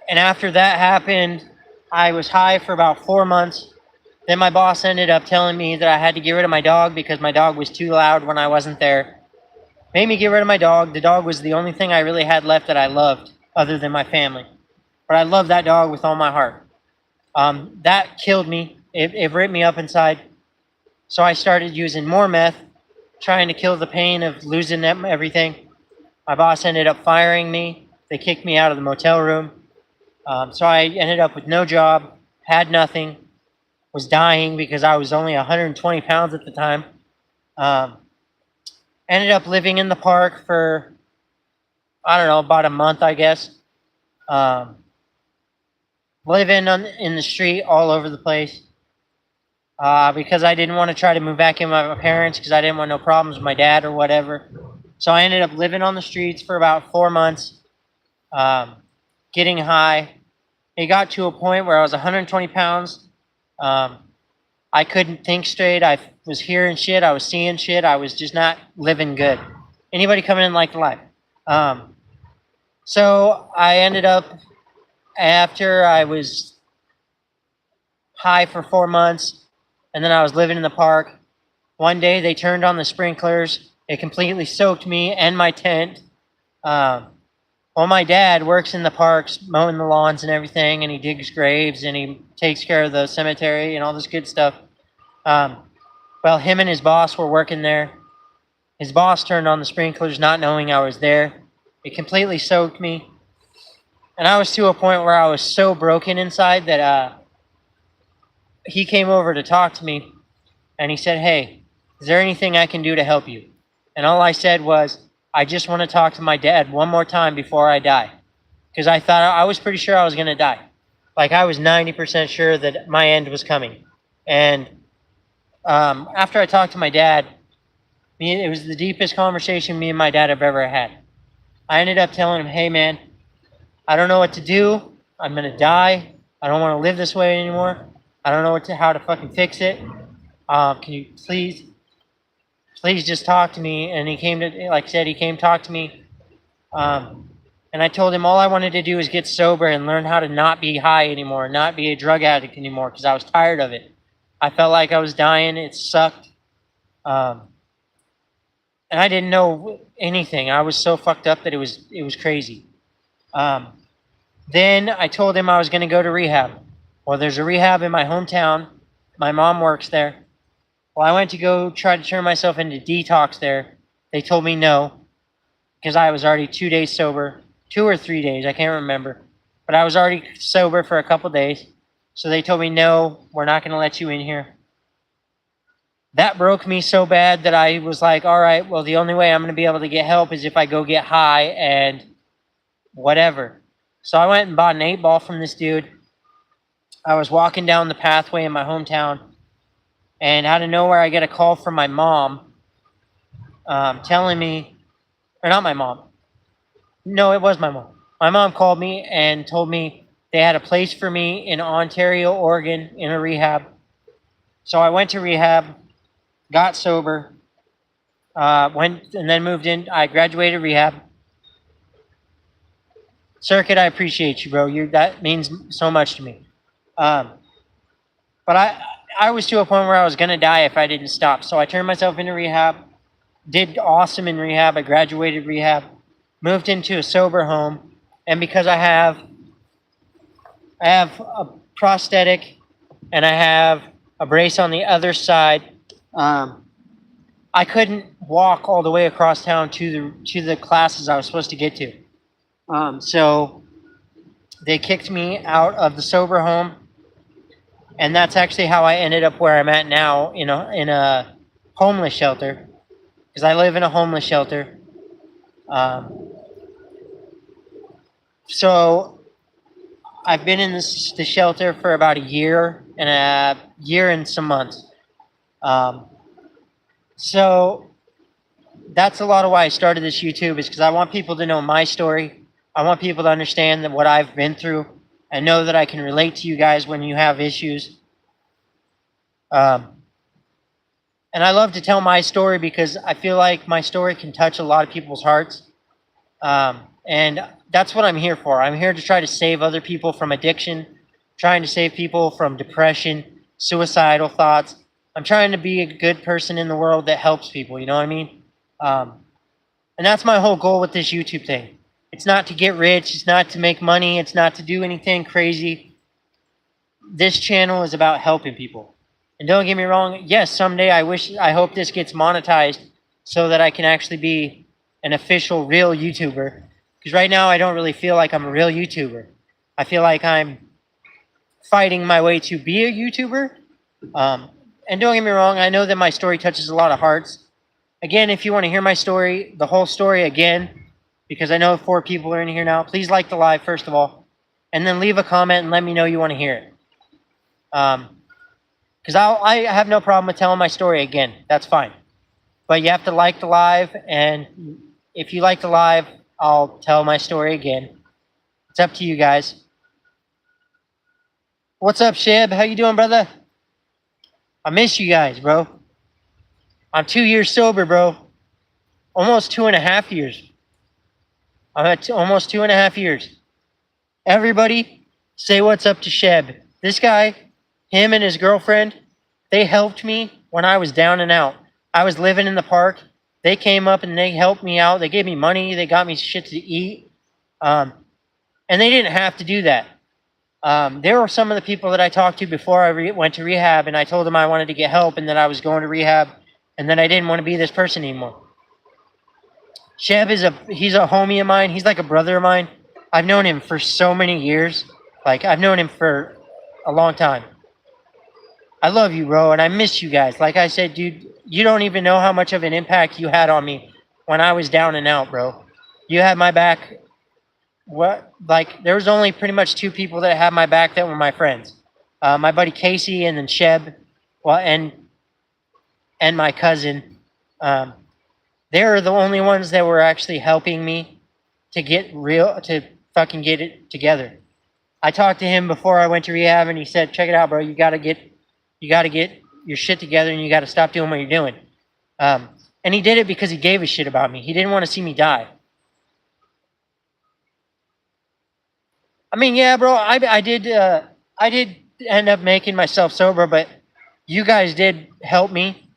and after that happened, I was high for about 4 months. Then my boss ended up telling me that I had to get rid of my dog because my dog was too loud when I wasn't there. Made me get rid of my dog. The dog was the only thing I really had left that I loved, other than my family. But I loved that dog with all my heart. That killed me. It ripped me up inside. So I started using more meth, trying to kill the pain of losing everything. My boss ended up firing me. They kicked me out of the motel room. So I ended up with no job, had nothing, was dying because I was only 120 pounds at the time. Um, Ended up living in the park for, I don't know, about a month, I guess. Um, Living in the street all over the place because I didn't want to try to move back in with my parents because I didn't want no problems with my dad or whatever. So I ended up living on the streets for about 4 months, getting high. It got to a point where I was 120 pounds. I couldn't think straight. I was hearing shit. I was seeing shit. I was just not living good. Anybody coming in like the life? So I ended up, after I was high for 4 months, and then I was living in the park. One day they turned on the sprinklers. It completely soaked me and my tent. Well, my dad works in the parks, mowing the lawns and everything, and he digs graves and he takes care of the cemetery and all this good stuff. Well, him and his boss were working there. His boss turned on the sprinklers not knowing I was there. It completely soaked me. And I was to a point where I was so broken inside that he came over to talk to me, and he said, "Hey, is there anything I can do to help you?" And all I said was, "I just want to talk to my dad one more time before I die." Because I was pretty sure I was going to die. Like, I was 90% sure that my end was coming. And after I talked to my dad, it was the deepest conversation me and my dad have ever had. I ended up telling him, "Hey, man, I don't know what to do. I'm going to die. I don't want to live this way anymore. I don't know how to fucking fix it. Can you please just talk to me?" And he came to, like I said, he came talk to me. And I told him all I wanted to do was get sober and learn how to not be high anymore, not be a drug addict anymore, because I was tired of it. I felt like I was dying. It sucked. And I didn't know anything. I was so fucked up that it was crazy. Then I told him I was going to go to rehab. Well, there's a rehab in my hometown. My mom works there. Well, I went to go try to turn myself into detox there. They told me no, because I was already 2 days sober, 2 or 3 days, I can't remember. But I was already sober for a couple days. So they told me, "No, we're not going to let you in here." That broke me so bad that I was like, all right, well, the only way I'm going to be able to get help is if I go get high and whatever. So I went and bought an 8-ball from this dude. I was walking down the pathway in my hometown, and out of nowhere, I get a call from my mom telling me, or not my mom. No, it was my mom. My mom called me and told me they had a place for me in Ontario, Oregon, in a rehab. So I went to rehab, got sober, went and then moved in. I graduated rehab. Circuit, I appreciate you, bro. That means so much to me. But I was to a point where I was going to die if I didn't stop. So I turned myself into rehab, did awesome in rehab. I graduated rehab, moved into a sober home. And because I have a prosthetic and I have a brace on the other side, I couldn't walk all the way across town to the classes I was supposed to get to. So they kicked me out of the sober home. And that's actually how I ended up where I'm at now, in a homeless shelter, because I live in a homeless shelter. So I've been in the shelter for about a year and some months. So that's a lot of why I started this YouTube, is because I want people to know my story. I want people to understand that what I've been through, and know that I can relate to you guys when you have issues. And I love to tell my story because I feel like my story can touch a lot of people's hearts. And that's what I'm here for. I'm here to try to save other people from addiction, trying to save people from depression, suicidal thoughts. I'm trying to be a good person in the world that helps people. You know what I mean? Um, and that's my whole goal with this YouTube thing. It's not to get rich. It's not to make money. It's not to do anything crazy. This channel is about helping people. And don't get me wrong. Yes, someday I hope this gets monetized so that I can actually be an official, real YouTuber. Because right now I don't really feel like I'm a real YouTuber. I feel like I'm fighting my way to be a YouTuber. And don't get me wrong. I know that my story touches a lot of hearts. Again, if you want to hear my story, the whole story again, because I know 4 people are in here now, please like the live first of all, and then leave a comment and let me know you want to hear it. Because I have no problem with telling my story again. That's fine. But you have to like the live, and if you like the live, I'll tell my story again. It's up to you guys. What's up, Sheb? How you doing, brother? I miss you guys, bro. I'm 2 years sober, bro. Almost 2.5 years. I'm at almost 2.5 years. Everybody, say what's up to Sheb. This guy, him and his girlfriend, they helped me when I was down and out. I was living in the park. They came up and they helped me out. They gave me money. They got me shit to eat. And they didn't have to do that. There were some of the people that I talked to before I went to rehab, and I told them I wanted to get help and that I was going to rehab and that I didn't want to be this person anymore. Sheb he's a homie of mine. He's like a brother of mine. I've known him for so many years. Like, I've known him for a long time. I love you, bro, and I miss you guys. Like I said, dude, you don't even know how much of an impact you had on me when I was down and out, bro. You had my back. There was only pretty much 2 people that had my back that were my friends. My buddy Casey and then Sheb, and my cousin. They're the only ones that were actually helping me to fucking get it together. I talked to him before I went to rehab, and he said, "Check it out, bro. You gotta get your shit together, and you gotta stop doing what you're doing." And he did it because he gave a shit about me. He didn't want to see me die. I mean, yeah, bro. I did end up making myself sober, but you guys did help me.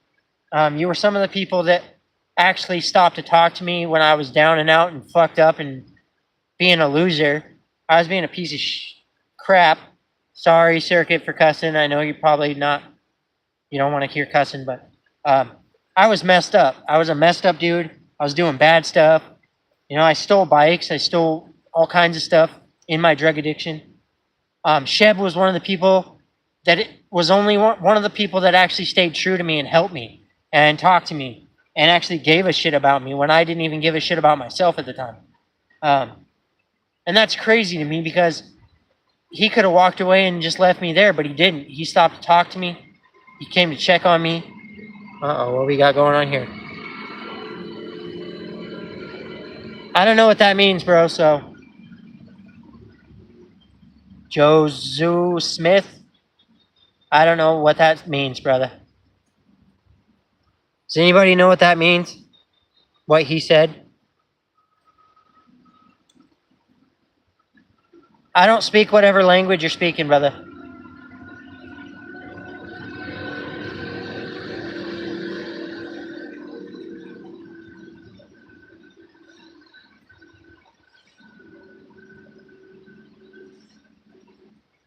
You were some of the people that actually stopped to talk to me when I was down and out and fucked up and being a loser. I was being a piece of crap. Sorry, Circuit, for cussing. I know you're probably not, you don't want to hear cussing, but I was messed up. I was a messed up dude. I was doing bad stuff. You know, I stole bikes. I stole all kinds of stuff in my drug addiction. Sheb was one of the people that was only one of the people that actually stayed true to me and helped me and talked to me and actually gave a shit about me when I didn't even give a shit about myself at the time. And that's crazy to me because he could have walked away and just left me there, but he didn't. He stopped to talk to me. He came to check on me. Uh-oh, what we got going on here? I don't know what that means, bro, so. Jozu Smith? I don't know what that means, brother. Does anybody know what that means? What he said? I don't speak whatever language you're speaking, brother.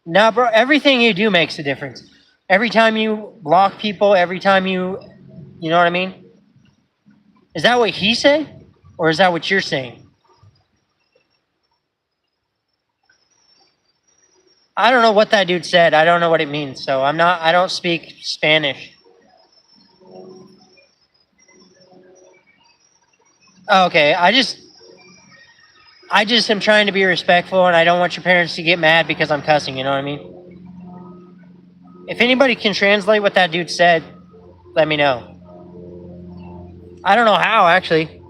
No, bro, everything you do makes a difference. Every time you block people, every time you know what I mean? Is that what he said? Or is that what you're saying? I don't know what that dude said. I don't know what it means. So I don't speak Spanish. Okay, I just am trying to be respectful, and I don't want your parents to get mad because I'm cussing, you know what I mean? If anybody can translate what that dude said, let me know. I don't know how, actually.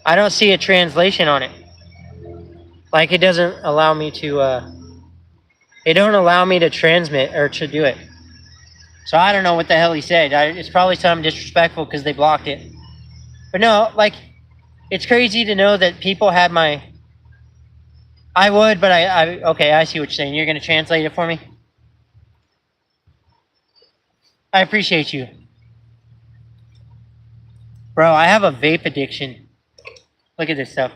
I don't see a translation on it. Like, it doesn't allow me to, It don't allow me to transmit or to do it. So I don't know what the hell he said. It's probably something disrespectful because they blocked it. But no, like, it's crazy to know that people had my. I would, but okay, I see what you're saying. You're going to translate it for me? I appreciate you. Bro, I have a vape addiction. Look at this stuff.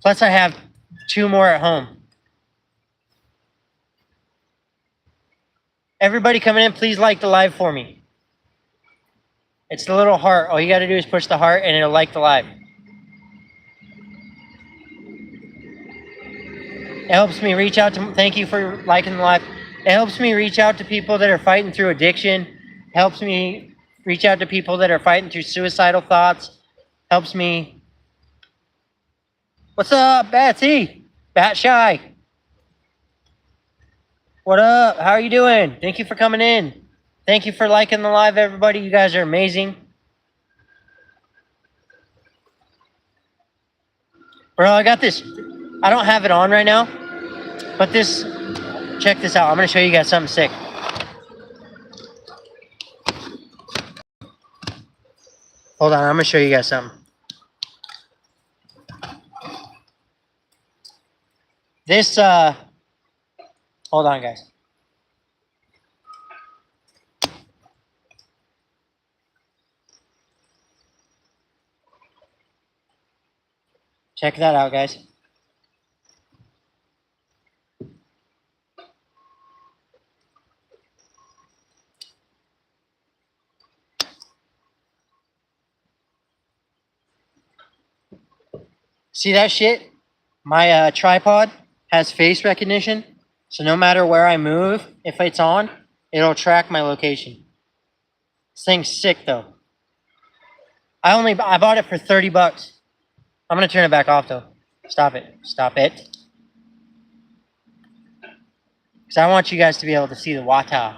Plus, I have 2 more at home. Everybody coming in, please like the live for me. It's the little heart. All you got to do is push the heart and it'll like the live. It helps me reach out to, thank you for liking the live. It helps me reach out to people that are fighting through addiction. Helps me reach out to people that are fighting through suicidal thoughts. Helps me. What's up, Batsy? Bat Shy. What up? How are you doing? Thank you for coming in. Thank you for liking the live, everybody. You guys are amazing. Bro, I got this. I don't have it on right now, but this, check this out. I'm going to show you guys something sick. Hold on, I'm going to show you guys something. This, hold on, guys. Check that out, guys. See that shit? My tripod has face recognition, so no matter where I move, if it's on, it'll track my location. This thing's sick, though. I bought it for 30 bucks. I'm gonna turn it back off, though. Stop it. Stop it. Because I want you guys to be able to see the water.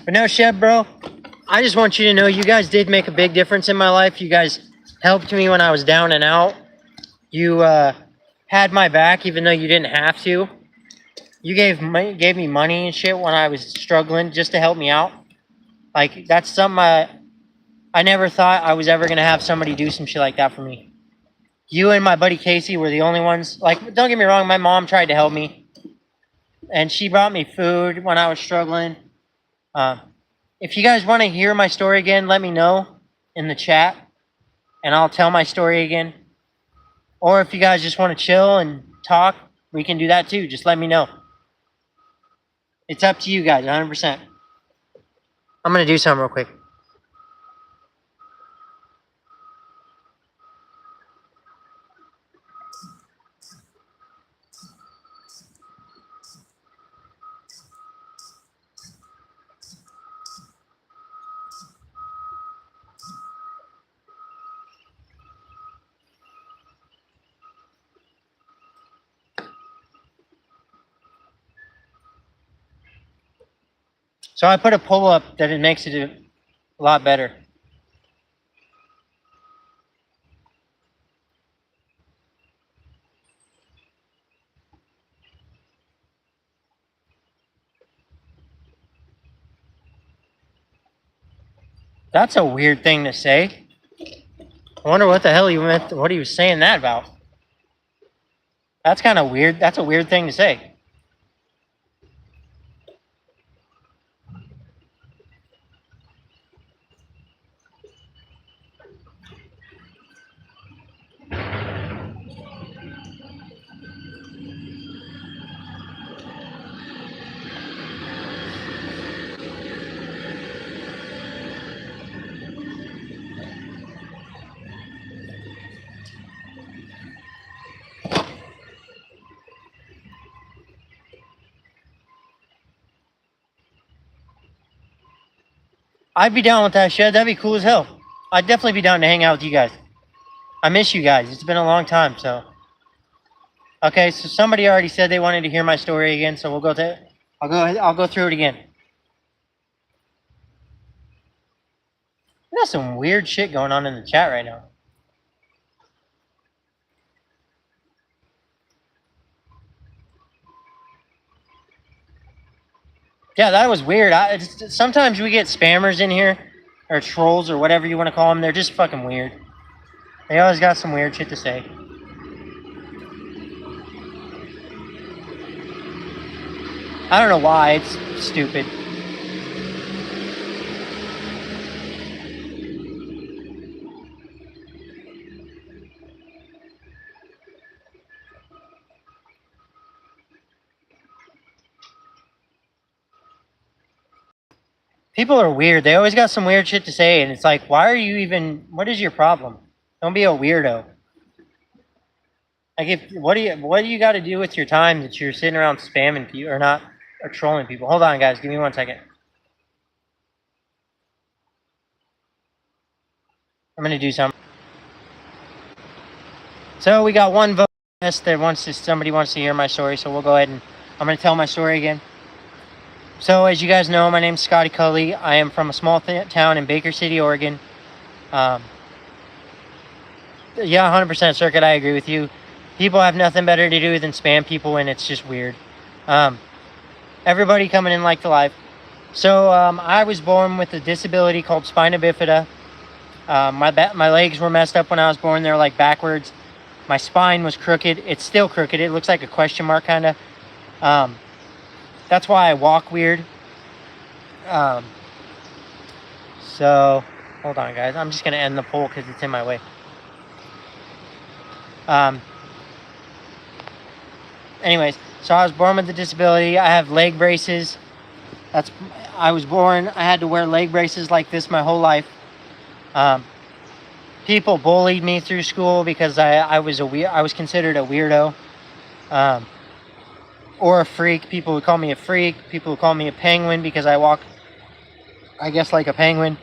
But no, Sheb, bro. I just want you to know you guys did make a big difference in my life. You guys helped me when I was down and out. You had my back even though you didn't have to. You gave me money and shit when I was struggling just to help me out. Like, that's something I never thought I was ever going to have somebody do some shit like that for me. You and my buddy Casey were the only ones. Like, don't get me wrong, my mom tried to help me. And she brought me food when I was struggling. If you guys want to hear my story again, let me know in the chat. And I'll tell my story again. Or if you guys just want to chill and talk, we can do that too. Just let me know. It's up to you guys, 100%. I'm going to do something real quick. So I put a pull-up that it makes it a lot better. That's a weird thing to say. I wonder what the hell he meant, what he was saying that about. That's kind of weird. That's a weird thing to say. I'd be down with that shit. That'd be cool as hell. I'd definitely be down to hang out with you guys. I miss you guys. It's been a long time, so. Okay, so somebody already said they wanted to hear my story again, so we'll go to. I'll go through it again. There's some weird shit going on in the chat right now. Yeah, that was weird. Sometimes we get spammers in here, or trolls, or whatever you want to call them. They're just fucking weird. They always got some weird shit to say. I don't know why. It's stupid. People are weird. They always got some weird shit to say, and it's like, why are you even? What is your problem? Don't be a weirdo. Like, what do you got to do with your time that you're sitting around spamming people or not or trolling people? Hold on, guys. Give me 1 second. I'm gonna do something. So we got one vote that somebody wants to hear my story. So we'll go ahead and I'm gonna tell my story again. So as you guys know, my name's Scottie Cully. I am from a small town in Baker City, Oregon. Yeah, 100% Circuit. I agree with you. People have nothing better to do than spam people, and it's just weird. Everybody coming in like the live. So I was born with a disability called spina bifida. My legs were messed up when I was born. They're like backwards. My spine was crooked. It's still crooked. It looks like a question mark kind of. That's why I walk weird. So hold on, guys. I'm just gonna end the poll because it's in my way. Anyways, so I was born with a disability. I have leg braces. I was born. I had to wear leg braces like this my whole life. People bullied me through school because I was considered a weirdo, or a freak. People would call me a freak. People would call me a penguin because I walk, I guess, like a penguin.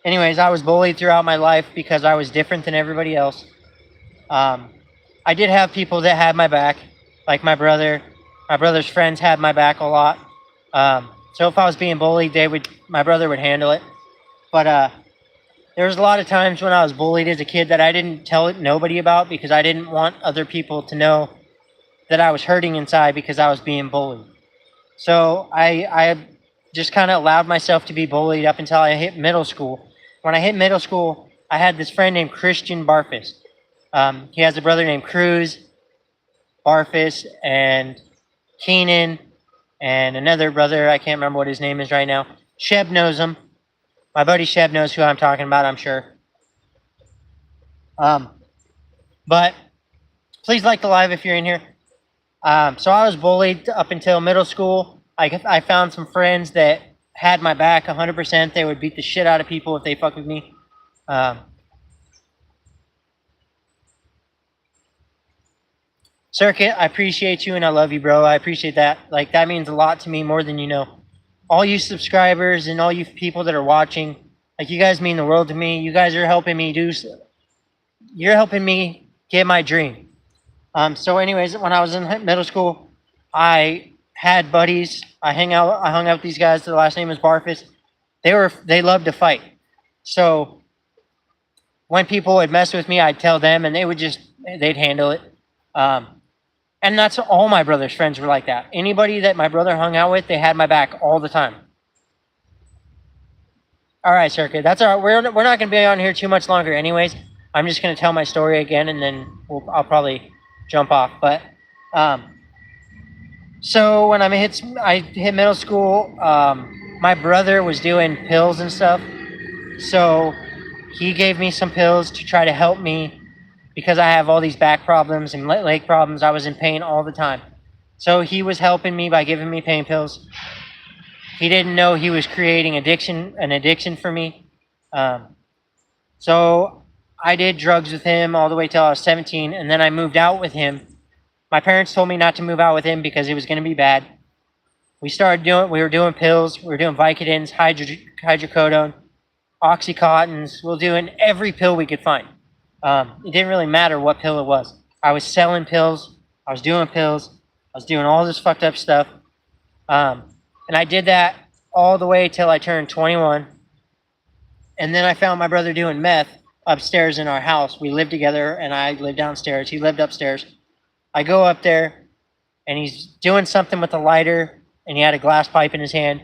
Anyways, I was bullied throughout my life because I was different than everybody else. I did have people that had my back, like my brother. My brother's friends had my back a lot. So if I was being bullied, my brother would handle it. But there was a lot of times when I was bullied as a kid that I didn't tell nobody about because I didn't want other people to know that I was hurting inside because I was being bullied. So I just kind of allowed myself to be bullied up until I hit middle school. When I hit middle school, I had this friend named Christian Barfus. He has a brother named Cruz, Barfus, and Keenan, and another brother. I can't remember what his name is right now. Sheb knows him. My buddy Sheb knows who I'm talking about, I'm sure. But please like the live if you're in here. So I was bullied up until middle school. I found some friends that had my back 100%. They would beat the shit out of people if they fuck with me. Circuit, I appreciate you and I love you, bro. I appreciate that. Like, that means a lot to me, more than you know. All you subscribers and all you people that are watching, like, you guys mean the world to me. You guys are helping me you're helping me get my dream. So anyways, when I was in middle school, I had buddies. I hung out with these guys. Their last name is Barfus. They loved to fight. So when people would mess with me, I'd tell them, and they'd handle it. And that's all my brother's friends were like that. Anybody that my brother hung out with, they had my back all the time. All right, Circuit. That's all right. We're not going to be on here too much longer anyways. I'm just going to tell my story again, and then I'll probably jump off. But so when I hit middle school, my brother was doing pills and stuff. So he gave me some pills to try to help me because I have all these back problems and leg problems. I was in pain all the time. So he was helping me by giving me pain pills. He didn't know he was creating an addiction for me. So I did drugs with him all the way till I was 17, and then I moved out with him. My parents told me not to move out with him because it was going to be bad. We were doing pills. We were doing Vicodins, hydrocodone, Oxycontins. We were doing every pill we could find. It didn't really matter what pill it was. I was selling pills. I was doing pills. I was doing all this fucked up stuff. And I did that all the way till I turned 21. And then I found my brother doing meth upstairs in our house. We lived together, and I lived downstairs. He lived upstairs. I go up there, and he's doing something with a lighter, and he had a glass pipe in his hand.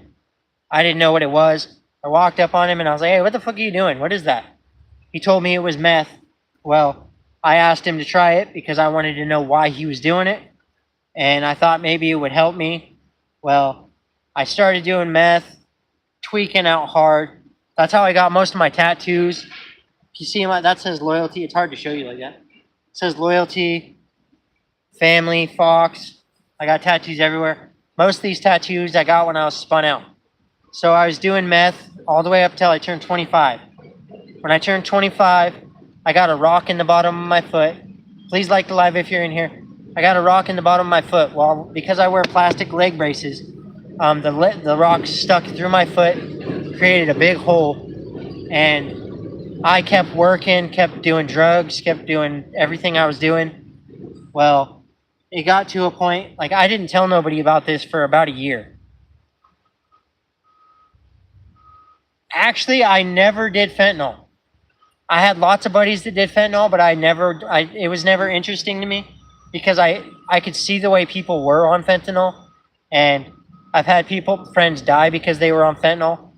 I didn't know what it was. I walked up on him, and I was like, "Hey, what the fuck are you doing? What is that?" He told me it was meth. Well, I asked him to try it because I wanted to know why he was doing it, and I thought maybe it would help me. Well, I started doing meth, tweaking out hard. That's how I got most of my tattoos. If you see that says loyalty. It's hard to show you like that. It says loyalty, family, Fox. I got tattoos everywhere. Most of these tattoos I got when I was spun out. So I was doing meth all the way up till I turned 25. When I turned 25, I got a rock in the bottom of my foot. Please like the live if you're in here. I got a rock in the bottom of my foot. Well, because I wear plastic leg braces, the rock stuck through my foot, created a big hole, and I kept working, kept doing drugs, kept doing everything I was doing. Well, it got to a point, like I didn't tell nobody about this for about a year. Actually, I never did fentanyl. I had lots of buddies that did fentanyl, but it was never interesting to me because I could see the way people were on fentanyl, and I've had friends die because they were on fentanyl.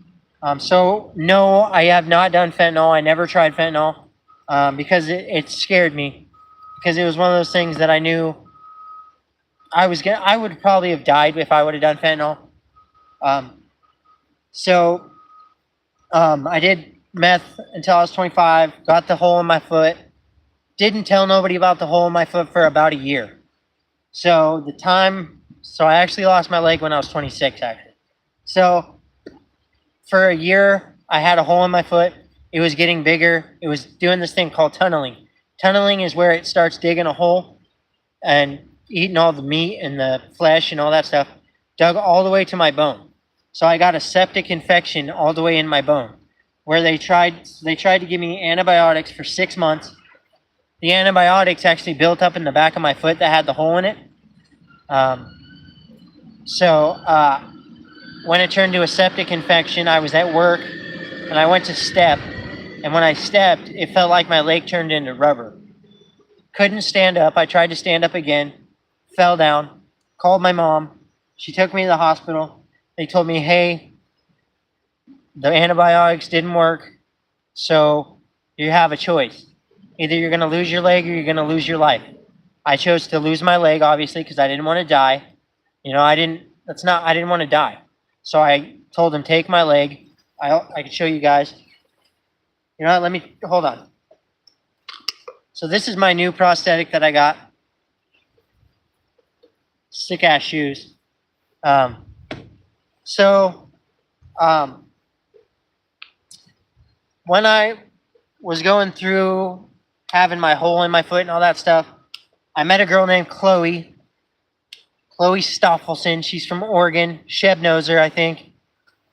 So no, I have not done fentanyl. I never tried fentanyl because it scared me because it was one of those things that I knew I would probably have died if I would have done fentanyl. Um, so I did meth until I was 25, got the hole in my foot, didn't tell nobody about the hole in my foot for about a year. So I actually lost my leg when I was 26, actually. So for a year, I had a hole in my foot. It was getting bigger. It was doing this thing called tunneling. Tunneling is where it starts digging a hole and eating all the meat and the flesh and all that stuff, dug all the way to my bone. So I got a septic infection all the way in my bone, where they tried to give me antibiotics for 6 months. The antibiotics actually built up in the back of my foot that had the hole in it. When it turned to a septic infection, I was at work and I went to step. And when I stepped, it felt like my leg turned into rubber. Couldn't stand up. I tried to stand up again, fell down, called my mom. She took me to the hospital. They told me, hey, the antibiotics didn't work, so you have a choice. Either you're going to lose your leg or you're going to lose your life. I chose to lose my leg, obviously, because I didn't want to die. I didn't want to die. So I told him, take my leg. I can show you guys. Let me, hold on. So this is my new prosthetic that I got. Sick ass shoes. When I was going through having my hole in my foot and all that stuff, I met a girl named Chloe Stoffelson. She's from Oregon. Sheb knows her, I think.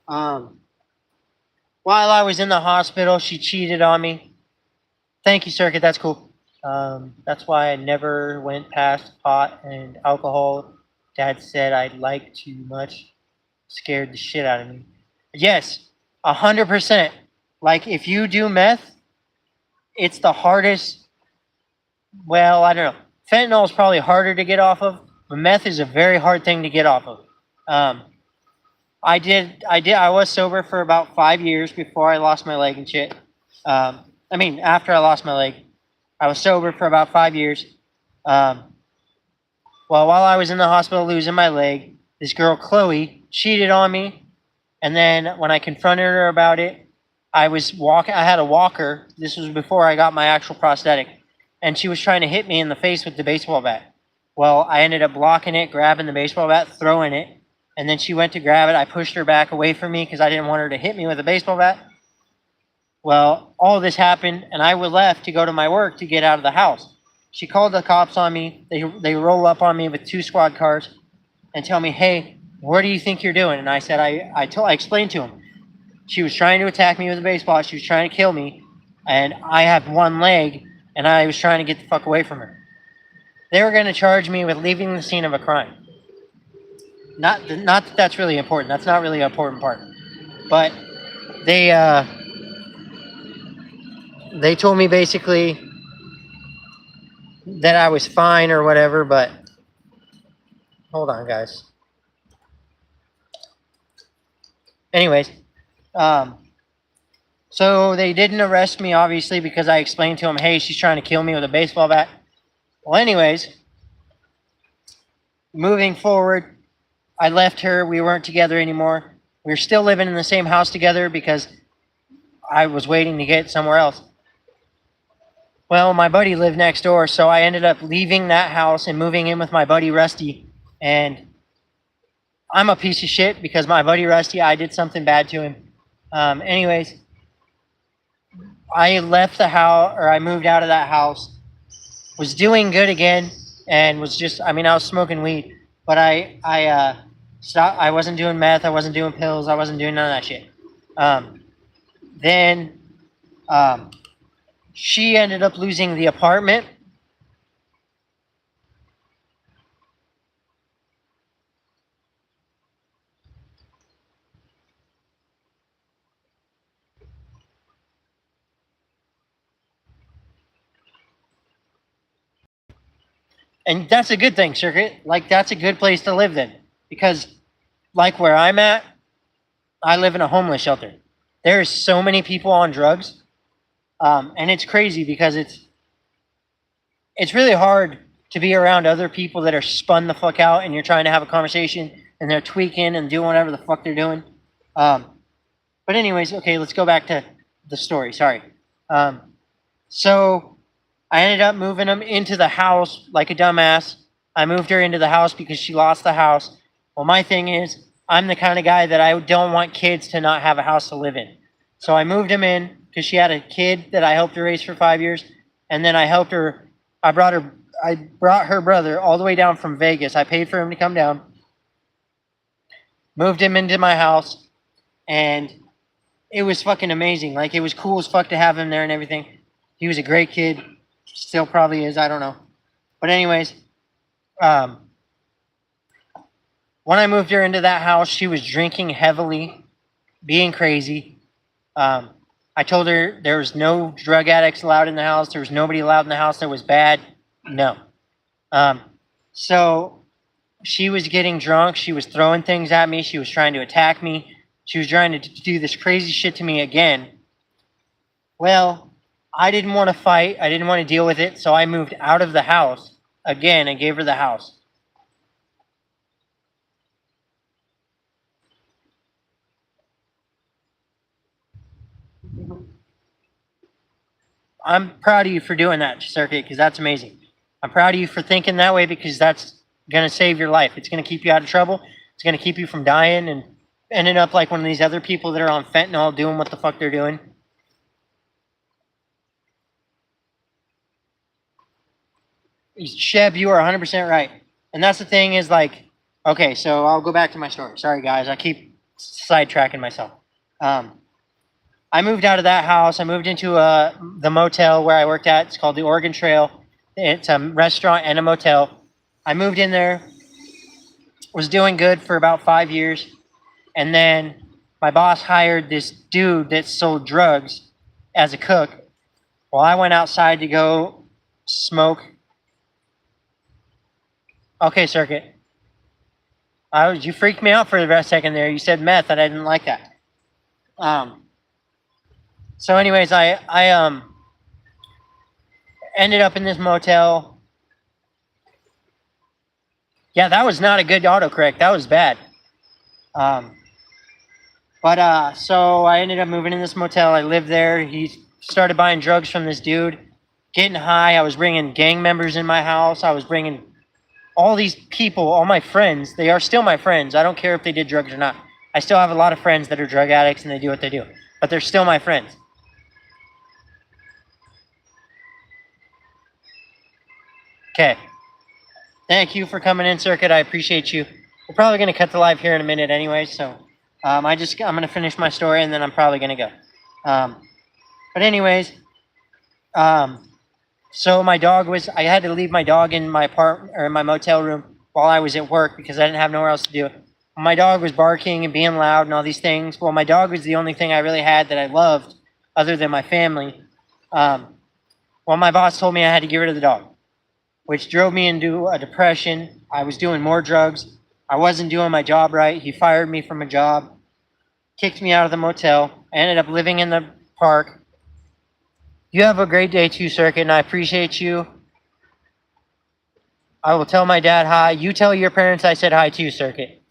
While I was in the hospital, she cheated on me. Thank you, Circuit. That's cool. That's why I never went past pot and alcohol. Dad said I liked too much. Scared the shit out of me. Yes, 100%. Like, if you do meth, it's the hardest. Well, I don't know. Fentanyl is probably harder to get off of, but meth is a very hard thing to get off of. I was sober for about 5 years before I lost my leg and shit. After I lost my leg, I was sober for about 5 years. While I was in the hospital losing my leg, this girl, Chloe, cheated on me. And then when I confronted her about it, I had a walker. This was before I got my actual prosthetic. And she was trying to hit me in the face with the baseball bat. Well, I ended up blocking it, grabbing the baseball bat, throwing it. And then she went to grab it. I pushed her back away from me because I didn't want her to hit me with a baseball bat. Well, all of this happened, and I left to go to my work to get out of the house. She called the cops on me. They roll up on me with 2 squad cars and tell me, hey, what do you think you're doing? And I said, I explained to him. She was trying to attack me with a baseball. She was trying to kill me. And I have one leg, and I was trying to get the fuck away from her. They were going to charge me with leaving the scene of a crime. Not that that's really important. That's not really an important part. But they they told me basically that I was fine or whatever, but hold on, guys. Anyways, um, so they didn't arrest me, obviously, because I explained to them, hey, she's trying to kill me with a baseball bat. Well, anyways, moving forward, I left her. We weren't together anymore. We were still living in the same house together because I was waiting to get somewhere else. Well, my buddy lived next door, so I ended up leaving that house and moving in with my buddy Rusty. And I'm a piece of shit because my buddy Rusty, I did something bad to him. Anyways, I left the house, or I moved out of that house, was doing good again, and was just, I mean, I was smoking weed, but I stopped. I wasn't doing meth, I wasn't doing pills, I wasn't doing none of that shit. Then she ended up losing the apartment. And that's a good thing, Circuit. Like, that's a good place to live then. Because, like where I'm at, I live in a homeless shelter. There's so many people on drugs. And it's crazy because it's really hard to be around other people that are spun the fuck out and you're trying to have a conversation and they're tweaking and doing whatever the fuck they're doing. But anyways, okay, let's go back to the story. Sorry. So I ended up moving them into the house like a dumbass. I moved her into the house because she lost the house. Well, my thing is, I'm the kind of guy that I don't want kids to not have a house to live in. So I moved him in because she had a kid that I helped her raise for 5 years. And then I helped her, I brought her brother all the way down from Vegas. I paid for him to come down. Moved him into my house. And it was fucking amazing. Like, it was cool as fuck to have him there and everything. He was a great kid. Still probably is, I don't know. But anyways, when I moved her into that house, she was drinking heavily, being crazy. I told her there was no drug addicts allowed in the house. There was nobody allowed in the house that was bad. No. So she was getting drunk. She was throwing things at me. She was trying to attack me. She was trying to do this crazy shit to me again. Well, I didn't want to fight. I didn't want to deal with it. So I moved out of the house again and gave her the house. I'm proud of you for doing that, Circuit, because that's amazing. I'm proud of you for thinking that way because that's going to save your life. It's going to keep you out of trouble. It's going to keep you from dying and ending up like one of these other people that are on fentanyl doing what the fuck they're doing. Sheb, you are 100% right. And that's the thing is like, okay, so I'll go back to my story. Sorry, guys. I keep sidetracking myself. I moved out of that house. I moved into the motel where I worked at. It's called the Oregon Trail. It's a restaurant and a motel. I moved in there, was doing good for about 5 years. And then my boss hired this dude that sold drugs as a cook. Well, I went outside to go smoke. Okay, Circuit. You freaked me out for a second there. You said meth, and I didn't like that. So anyways, I ended up in this motel. Yeah, that was not a good autocorrect. That was bad. So I ended up moving in this motel. I lived there. He started buying drugs from this dude, getting high. I was bringing gang members in my house. I was bringing all these people, all my friends. They are still my friends. I don't care if they did drugs or not. I still have a lot of friends that are drug addicts and they do what they do. But they're still my friends. Okay. Thank you for coming in, Circuit. I appreciate you. We're probably going to cut the live here in a minute anyway, so I'm going to finish my story and then I'm probably going to go. But anyways, so my dog I had to leave my dog in my apartment or in my motel room while I was at work because I didn't have nowhere else to do it. My dog was barking and being loud and all these things. Well, my dog was the only thing I really had that I loved other than my family. Um, well, my boss told me I had to get rid of the dog, which drove me into a depression. I was doing more drugs. I wasn't doing my job right. He fired me from a job, kicked me out of the motel. I ended up living in the park. You have a great day too, Circuit, and I appreciate you. I will tell my dad hi. You tell your parents I said hi too, Circuit,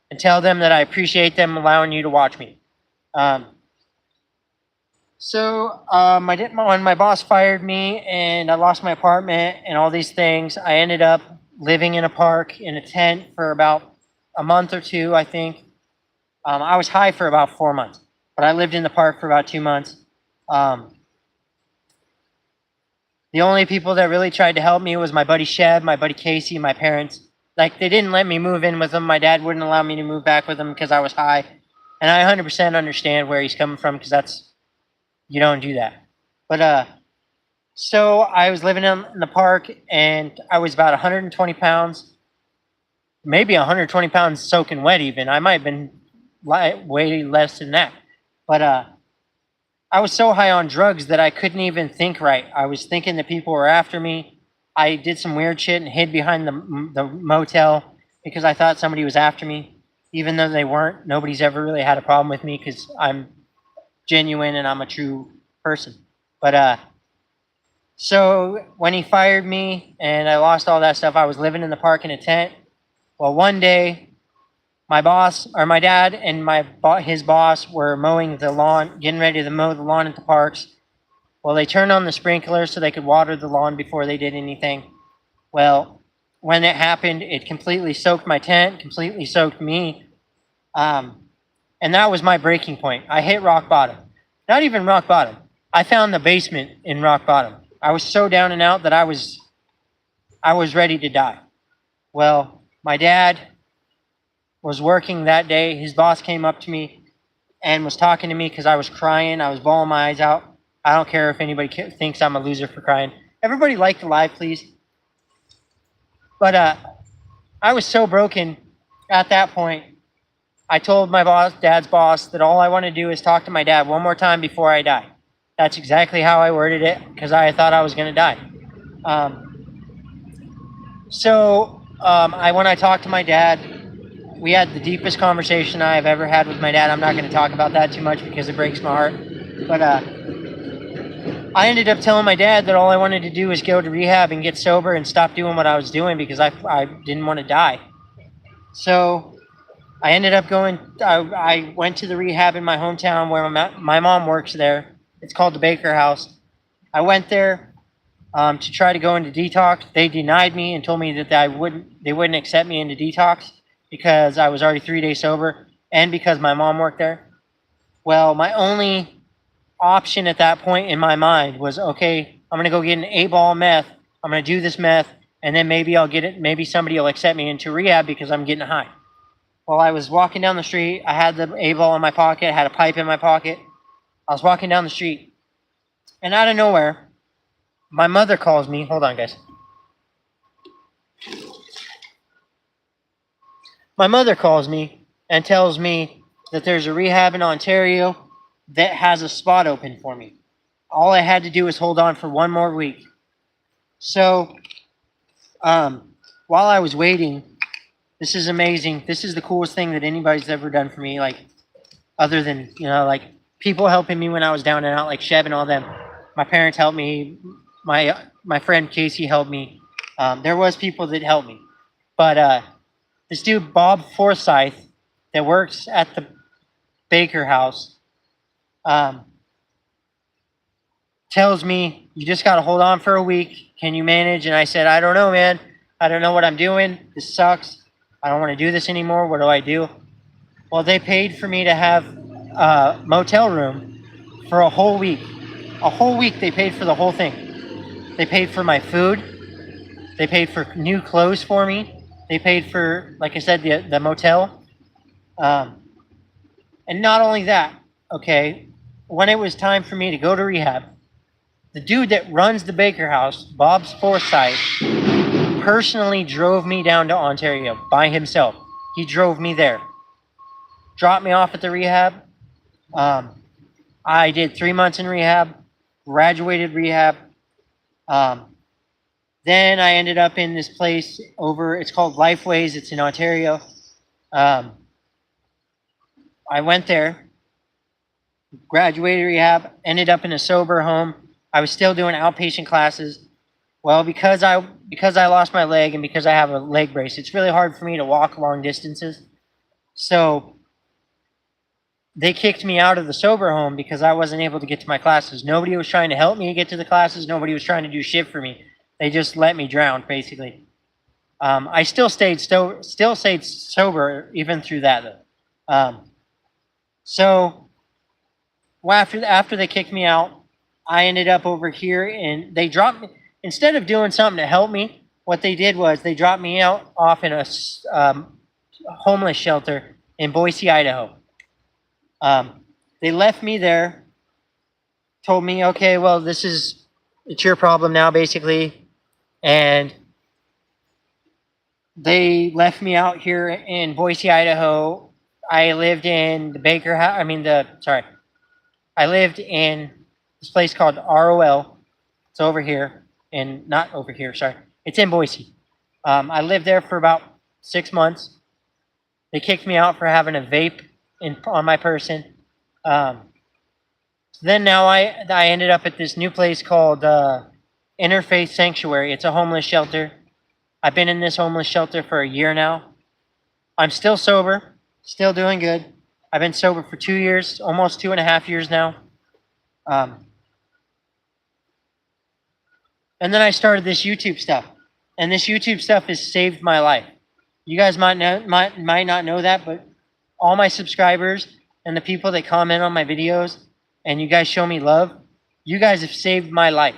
and tell them that I appreciate them allowing you to watch me. Um, when my boss fired me and I lost my apartment and all these things, I ended up living in a park in a tent for about a month or two, I think. I was high for about 4 months, but I lived in the park for about 2 months. Um, the only people that really tried to help me was my buddy Sheb, my buddy Casey, my parents. Like, they didn't let me move in with them. My dad wouldn't allow me to move back with them because I was high. And I 100% understand where he's coming from, because you don't do that. But so I was living in the park, and I was about 120 pounds, maybe 120 pounds soaking wet even. I might have been way less than that. But I was so high on drugs that I couldn't even think right. I was thinking that people were after me. I did some weird shit and hid behind the motel because I thought somebody was after me, even though they weren't. Nobody's ever really had a problem with me because I'm genuine and I'm a true person. But so when he fired me and I lost all that stuff, I was living in the park in a tent. Well, one day, my dad and his boss were mowing the lawn, getting ready to mow the lawn at the parks. Well, they turned on the sprinkler so they could water the lawn before they did anything. Well, when it happened, it completely soaked my tent, completely soaked me. And that was my breaking point. I hit rock bottom. Not even rock bottom. I found the basement in rock bottom. I was so down and out that I was ready to die. Well, my dad was working that day. His boss came up to me and was talking to me because I was crying. I was bawling my eyes out. I don't care if anybody thinks I'm a loser for crying. Everybody like the live, please. But I was so broken at that point. I told my dad's boss, that all I want to do is talk to my dad one more time before I die. That's exactly how I worded it, because I thought I was going to die. When I talked to my dad, we had the deepest conversation I've ever had with my dad. I'm not going to talk about that too much because it breaks my heart. But I ended up telling my dad that all I wanted to do was go to rehab and get sober and stop doing what I was doing because I didn't want to die. So I ended up I went to the rehab in my hometown where my mom works there. It's called the Baker House. I went there to try to go into detox. They denied me and told me that they wouldn't accept me into detox because I was already 3 days sober and because my mom worked there. Well, my only option at that point in my mind was, okay, I'm going to go get an 8-ball meth. I'm going to do this meth, and then maybe I'll get it. Maybe somebody will accept me into rehab because I'm getting high. Well, I was walking down the street. I had the 8-ball in my pocket, I had a pipe in my pocket. I was walking down the street, and out of nowhere, my mother calls me. Hold on, guys. My mother calls me and tells me that there's a rehab in Ontario that has a spot open for me. All I had to do was hold on for one more week. So, while I was waiting, this is amazing. This is the coolest thing that anybody's ever done for me. Like, other than, like people helping me when I was down and out, like Sheb and all them. My parents helped me. My friend Casey helped me. There was people that helped me. But this dude, Bob Forsyth, that works at the Baker House, tells me, you just got to hold on for a week. Can you manage? And I said, I don't know, man. I don't know what I'm doing. This sucks. I don't want to do this anymore. What do I do? Well, they paid for me to have a motel room for a whole week. A whole week they paid for the whole thing. They paid for my food. They paid for new clothes for me. They paid for, like I said, the motel. And not only that, okay, when it was time for me to go to rehab, the dude that runs the Baker House, Bob Forsyth, personally drove me down to Ontario by himself. He drove me there. Dropped me off at the rehab. I did 3 months in rehab. graduated rehab. Then I ended up in this place over, it's called Lifeways, it's in Ontario. Um, I went there, graduated rehab, ended up in a sober home. I was still doing outpatient classes. Well, because I lost my leg and because I have a leg brace, it's really hard for me to walk long distances. So they kicked me out of the sober home because I wasn't able to get to my classes. Nobody was trying to help me get to the classes. Nobody was trying to do shit for me. They just let me drown, basically. I still stayed sober even through that, though. So well, after they kicked me out, I ended up over here, and they dropped me. Instead of doing something to help me, what they did was they dropped me out off in a homeless shelter in Boise, Idaho. They left me there, told me, okay, well, it's your problem now, basically, and they left me out here in Boise, Idaho. I lived in the Baker House. I lived in this place called ROL. It's over here, and not over here. Sorry, it's in Boise. I lived there for about 6 months. They kicked me out for having a vape on my person. Then now I ended up at this new place called Interfaith Sanctuary. It's a homeless shelter. I've been in this homeless shelter for a year now. I'm still sober, still doing good. I've been sober for 2 years, almost 2.5 years now. And then I started this YouTube stuff. And this YouTube stuff has saved my life. You guys might not know that, but all my subscribers and the people that comment on my videos and you guys show me love, you guys have saved my life.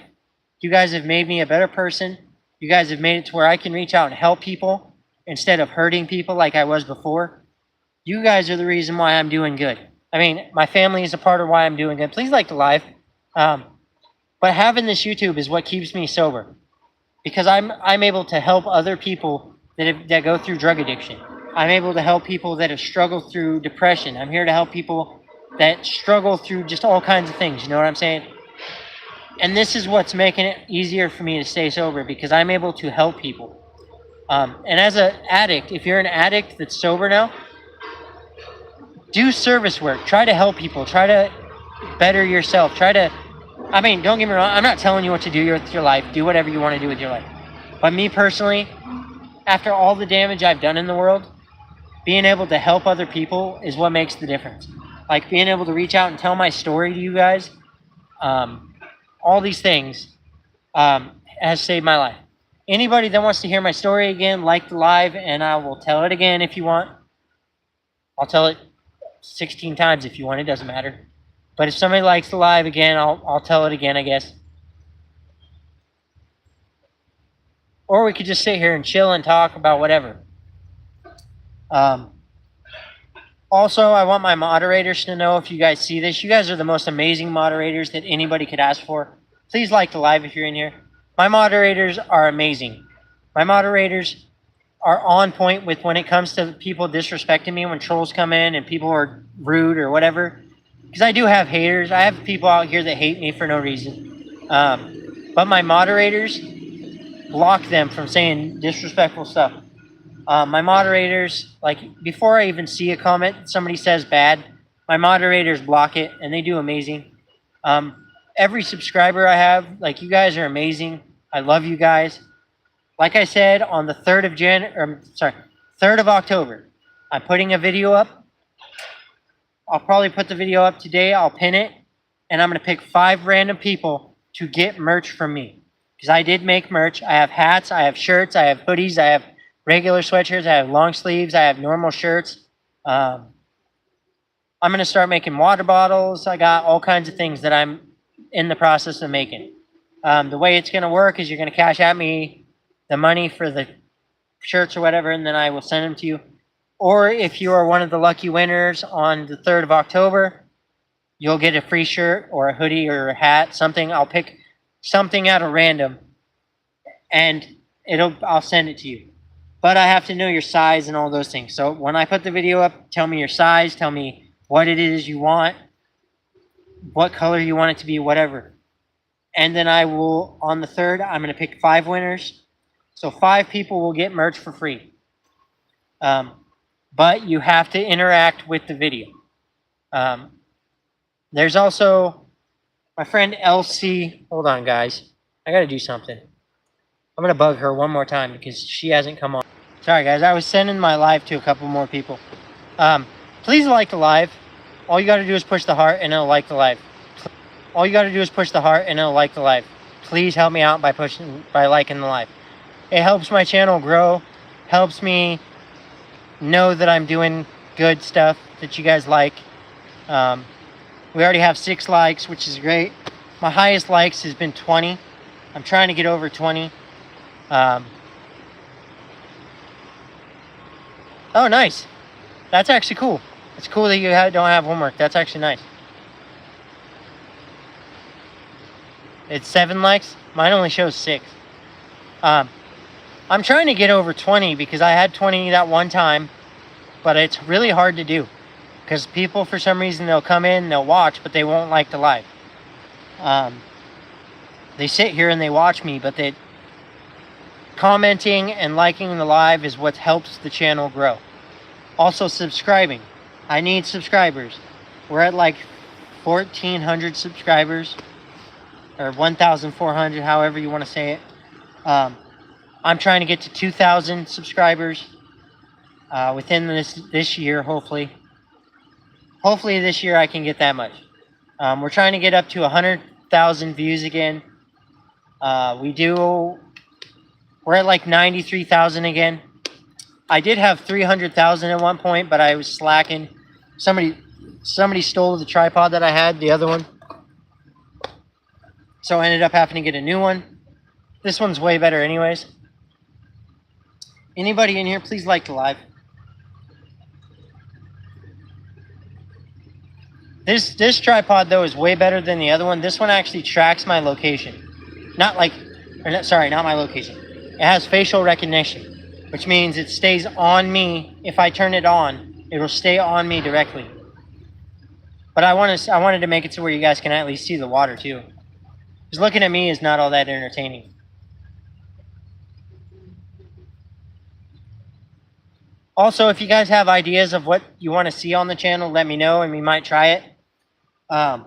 You guys have made me a better person. You guys have made it to where I can reach out and help people instead of hurting people like I was before. You guys are the reason why I'm doing good. I mean, my family is a part of why I'm doing good. Please like the live. But having this YouTube is what keeps me sober, because I'm able to help other people that go through drug addiction. I'm able to help people that have struggled through depression. I'm here to help people that struggle through just all kinds of things. You know what I'm saying? And this is what's making it easier for me to stay sober, because I'm able to help people. And as an addict, if you're an addict that's sober now, do service work. Try to help people. Try to better yourself. Don't get me wrong, I'm not telling you what to do with your life. Do whatever you want to do with your life. But me personally, after all the damage I've done in the world, being able to help other people is what makes the difference. Like being able to reach out and tell my story to you guys, all these things has saved my life. Anybody that wants to hear my story again, like the live, and I will tell it again if you want. I'll tell it 16 times if you want. It doesn't matter. But if somebody likes the live again, I'll tell it again, I guess. Or we could just sit here and chill and talk about whatever. Also, I want my moderators to know, if you guys see this, you guys are the most amazing moderators that anybody could ask for. Please like the live if you're in here. My moderators are amazing. My moderators are on point with when it comes to people disrespecting me when trolls come in and people are rude or whatever. Because I do have haters. I have people out here that hate me for no reason. But my moderators block them from saying disrespectful stuff. My moderators, like before I even see a comment, somebody says bad, my moderators block it, and they do amazing. Every subscriber I have, like, you guys are amazing. I love you guys. Like I said, on the 3rd of October, I'm putting a video up. I'll probably put the video up today. I'll pin it, and I'm going to pick 5 random people to get merch from me. Because I did make merch. I have hats, I have shirts, I have hoodies, I have regular sweatshirts, I have long sleeves, I have normal shirts. I'm going to start making water bottles. I got all kinds of things that I'm in the process of making. The way it's going to work is you're going to cash out me the money for the shirts or whatever, and then I will send them to you. Or if you are one of the lucky winners on the 3rd of October, you'll get a free shirt or a hoodie or a hat, something. I'll pick something out of random, and I'll send it to you. But I have to know your size and all those things. So when I put the video up, tell me your size, tell me what it is you want, what color you want it to be, whatever. And then I will, on the 3rd, I'm going to pick 5 winners. So 5 people will get merch for free. But you have to interact with the video. There's also my friend LC. Hold on, guys. I got to do something. I'm going to bug her one more time because she hasn't come on. Sorry, guys. I was sending my live to a couple more people. Please like the live. All you got to do is push the heart and it'll like the live. All you got to do is push the heart and it'll like the live. Please help me out by liking the live. It helps my channel grow. Helps me know that I'm doing good stuff that you guys like. We already have 6 likes, which is great. My highest likes has been 20. I'm trying to get over 20. Oh, nice. That's actually cool. It's cool that you don't have homework. That's actually nice. It's 7 likes. Mine only shows 6. I'm trying to get over 20 because I had 20 that one time, but it's really hard to do because people, for some reason, they'll come in, they'll watch, but they won't like the live. They sit here and they watch me, but they commenting and liking the live is what helps the channel grow. Also, subscribing. I need subscribers. We're at like 1,400 subscribers, or 1,400, however you want to say it. I'm trying to get to 2,000 subscribers within this year, hopefully. Hopefully this year I can get that much. We're trying to get up to 100,000 views again. We're at like 93,000 again. I did have 300,000 at one point, but I was slacking. Somebody stole the tripod that I had, the other one. So I ended up having to get a new one. This one's way better anyways. Anybody in here, please like the live. This tripod, though, is way better than the other one. This one actually tracks my location. Not my location. It has facial recognition, which means it stays on me. If I turn it on, it will stay on me directly. But I wanted to make it to where you guys can at least see the water, too. Because looking at me is not all that entertaining. Also, if you guys have ideas of what you want to see on the channel, let me know and we might try it. I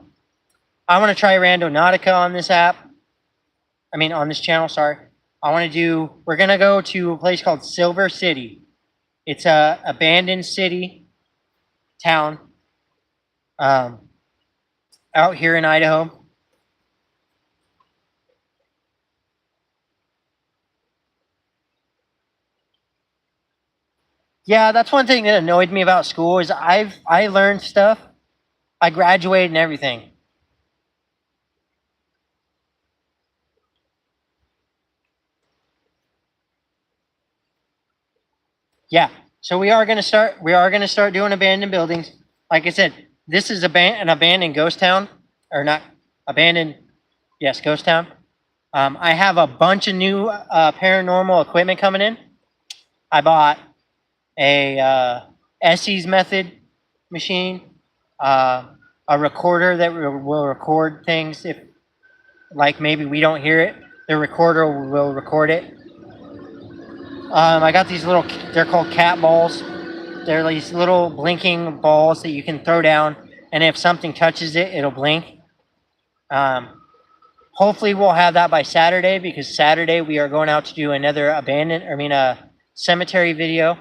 want to try Randonautica on this on this channel, sorry. We're going to go to a place called Silver City. It's a abandoned town out here in Idaho. Yeah, that's one thing that annoyed me about school is I learned stuff. I graduated and everything. Yeah, so we are going to start doing abandoned buildings. Like I said, this is an abandoned ghost town, or not abandoned, yes, ghost town. I have a bunch of new paranormal equipment coming in. I bought a Essie's method machine, a recorder that will record things if, like, maybe we don't hear it. The recorder will record it. I got these they're called cat balls. They're these little blinking balls that you can throw down, and if something touches it, it'll blink. Hopefully we'll have that by Saturday, because Saturday we are going out to do another cemetery video.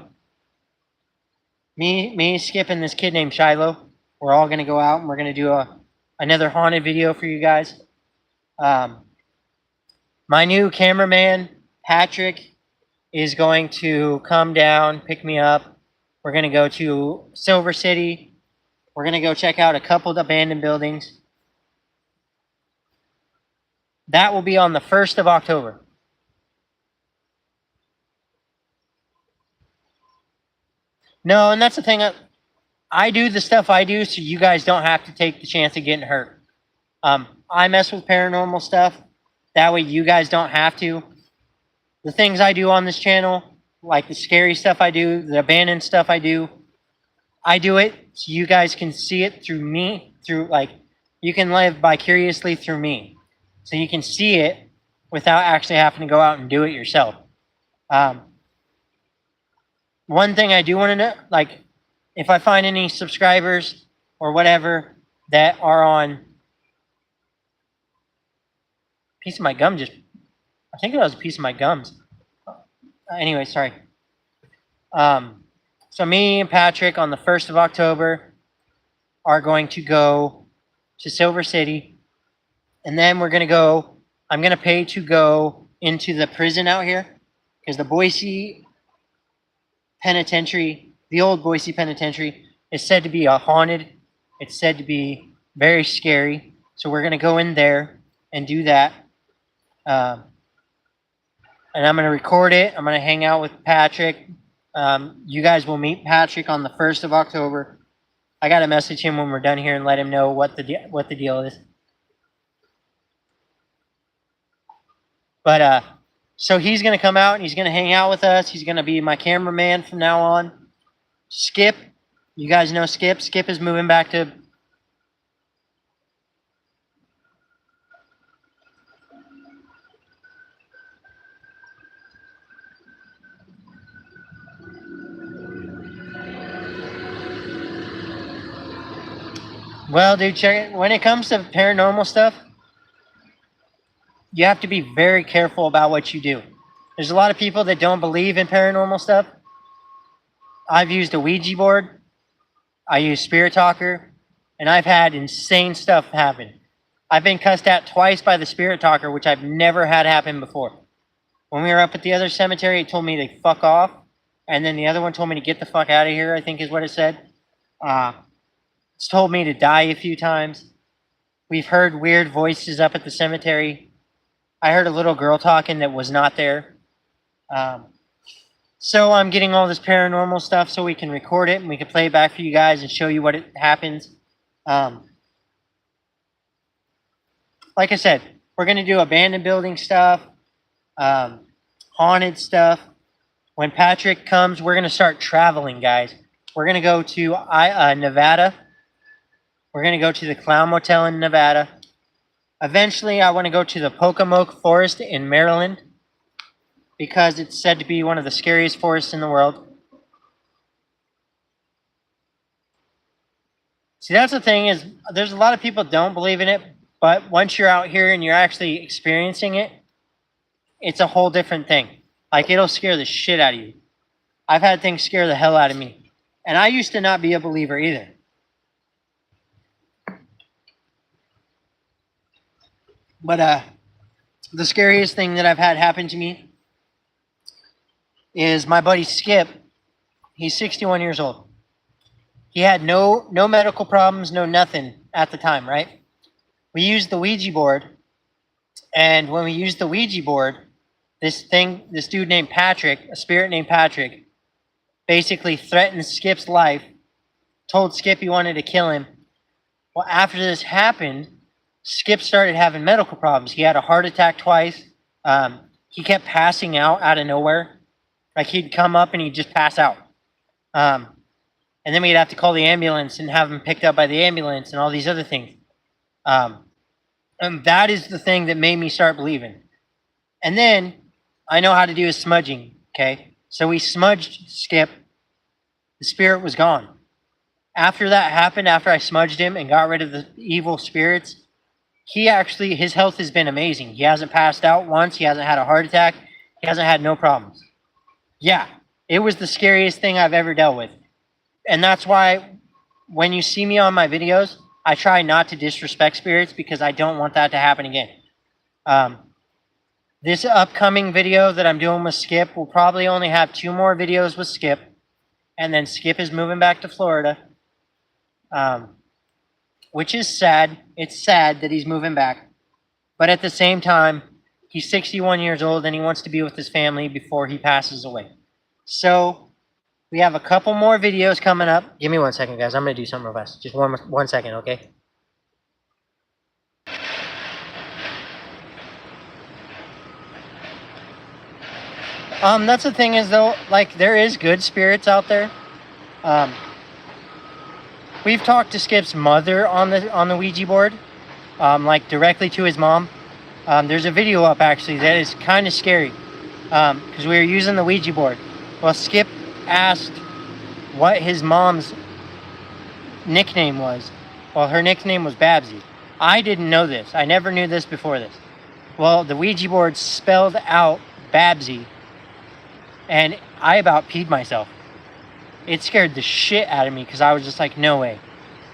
Me, Skip, and this kid named Shiloh. We're all going to go out and we're going to do another haunted video for you guys. My new cameraman, Patrick, is going to come down, pick me up. We're going to go to Silver City. We're going to go check out a couple of abandoned buildings. That will be on the 1st of October. No, and that's the thing. I do the stuff I do so you guys don't have to take the chance of getting hurt. I mess with paranormal stuff. That way you guys don't have to. The things I do on this channel, like the scary stuff I do, the abandoned stuff I do it so you guys can see it through me, you can live vicariously through me. so you can see it without actually having to go out and do it yourself. One thing I do want to know, like, if I find any subscribers or whatever that are on, piece of my gum just, I think it was a piece of my gums. Anyway, sorry. So me and Patrick on the 1st of October are going to go to Silver City, and then we're going to go, I'm going to pay to go into the prison out here, because the Boise Penitentiary, the old Boise Penitentiary, is said to be haunted. It's said to be very scary. So we're going to go in there and do that. And I'm going to record it. I'm going to hang out with Patrick. You guys will meet Patrick on the 1st of October. I got to message him when we're done here and let him know what the deal is. But so he's going to come out and he's going to hang out with us. He's going to be my cameraman from now on. Skip, you guys know Skip. Skip is moving back to... Well, dude, check it. When it comes to paranormal stuff, you have to be very careful about what you do. There's a lot of people that don't believe in paranormal stuff. I've used a Ouija board. I use Spirit Talker. And I've had insane stuff happen. I've been cussed at twice by the Spirit Talker, which I've never had happen before. When we were up at the other cemetery, it told me to fuck off. And then the other one told me to get the fuck out of here, I think is what it said. It's told me to die a few times. We've heard weird voices up at the cemetery. I heard a little girl talking that was not there. So I'm getting all this paranormal stuff so we can record it and we can play it back for you guys and show you what it happens. Like I said, we're going to do abandoned building stuff, haunted stuff. When Patrick comes, we're going to start traveling, guys. We're going to go to Nevada. We're going to go to the Clown Motel in Nevada. Eventually, I want to go to the Pocomoke Forest in Maryland because it's said to be one of the scariest forests in the world. See, that's the thing is there's a lot of people don't believe in it, but once you're out here and you're actually experiencing it, it's a whole different thing. Like, it'll scare the shit out of you. I've had things scare the hell out of me. And I used to not be a believer either. But the scariest thing that I've had happen to me is my buddy Skip. He's 61 years old. He had no medical problems, no nothing at the time, right? We used the Ouija board. And when we used the Ouija board, this dude named Patrick, a spirit named Patrick, basically threatened Skip's life, told Skip he wanted to kill him. Well, after this happened, Skip started having medical problems. He had a heart attack twice. He kept passing out of nowhere. Like, he'd come up and he'd just pass out. And then we'd have to call the ambulance and have him picked up by the ambulance and all these other things. And that is the thing that made me start believing. And then I know how to do is smudging, okay? So we smudged Skip. The spirit was gone. After that happened, after I smudged him and got rid of the evil spirits, his health has been amazing. He hasn't passed out once. He hasn't had a heart attack. He hasn't had no problems. Yeah, it was the scariest thing I've ever dealt with. And that's why when you see me on my videos, I try not to disrespect spirits because I don't want that to happen again. This upcoming video that I'm doing with Skip will probably only have 2 more videos with Skip. And then Skip is moving back to Florida. Which is sad. It's sad that he's moving back. But at the same time, he's 61 years old and he wants to be with his family before he passes away. So we have a couple more videos coming up. Give me 1 second, guys. I'm going to do something real fast. Just one second, okay? That's the thing is, though, like, there is good spirits out there. We've talked to Skip's mother on the Ouija board, like directly to his mom. There's a video up actually that is kind of scary because we were using the Ouija board. Well, Skip asked what his mom's nickname was. Well, her nickname was Babsy. I didn't know this. I never knew this before this. Well, the Ouija board spelled out Babsy, and I about peed myself. It scared the shit out of me because I was just like, no way.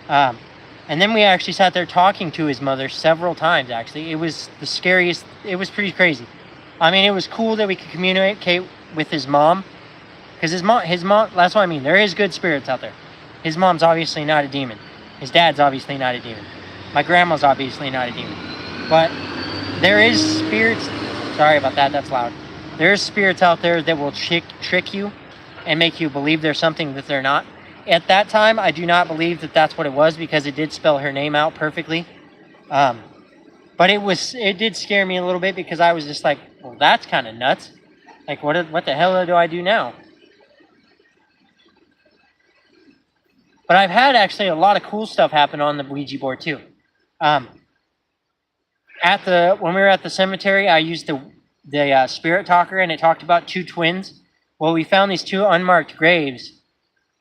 And then we actually sat there talking to his mother several times, actually. It was the scariest. It was pretty crazy. I mean, it was cool that we could communicate with his mom. Because his mom, that's what I mean. There is good spirits out there. His mom's obviously not a demon. His dad's obviously not a demon. My grandma's obviously not a demon. But there is spirits. Sorry about that. That's loud. There's spirits out there that will trick you and make you believe there's something that they're not. At that time, I do not believe that that's what it was because it did spell her name out perfectly. But it did scare me a little bit because I was just like, well, that's kind of nuts. Like, what the hell do I do now? But I've had actually a lot of cool stuff happen on the Ouija board too. When we were at the cemetery, I used the spirit talker, and it talked about two twins. Well, we found these two unmarked graves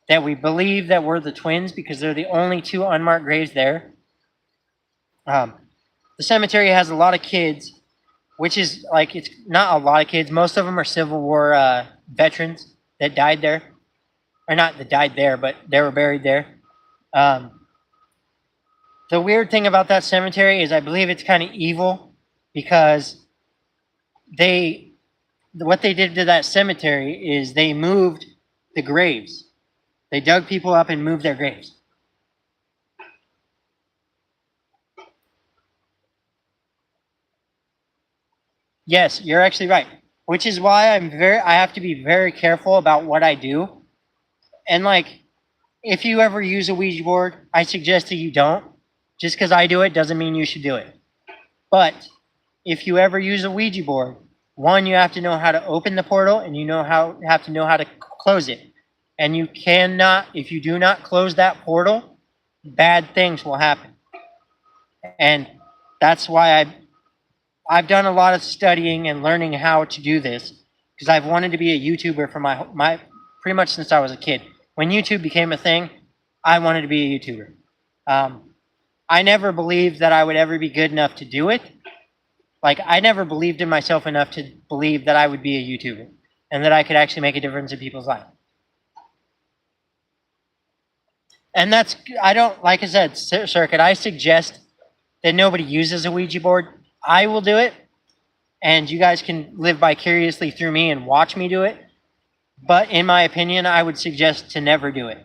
that we believe that were the twins because they're the only two unmarked graves there. The cemetery has a lot of kids, which is like, it's not a lot of kids. Most of them are Civil War veterans that died there. Or not that died there, but they were buried there. The weird thing about that cemetery is I believe it's kind of evil because what they did to that cemetery is they moved the graves. They dug people up and moved their graves. Yes, you're actually right. Which is why I have to be very careful about what I do. And like, if you ever use a Ouija board, I suggest that you don't. Just because I do it doesn't mean you should do it. But if you ever use a Ouija board, one, you have to know how to open the portal, and you have to know how to close it. And you cannot, if you do not close that portal, bad things will happen. And that's why I've done a lot of studying and learning how to do this, because I've wanted to be a YouTuber for my pretty much since I was a kid. When YouTube became a thing, I wanted to be a YouTuber. I never believed that I would ever be good enough to do it. Like, I never believed in myself enough to believe that I would be a YouTuber and that I could actually make a difference in people's lives. And that's, I don't, like I said, Circuit, I suggest that nobody uses a Ouija board. I will do it, and you guys can live vicariously through me and watch me do it. But in my opinion, I would suggest to never do it.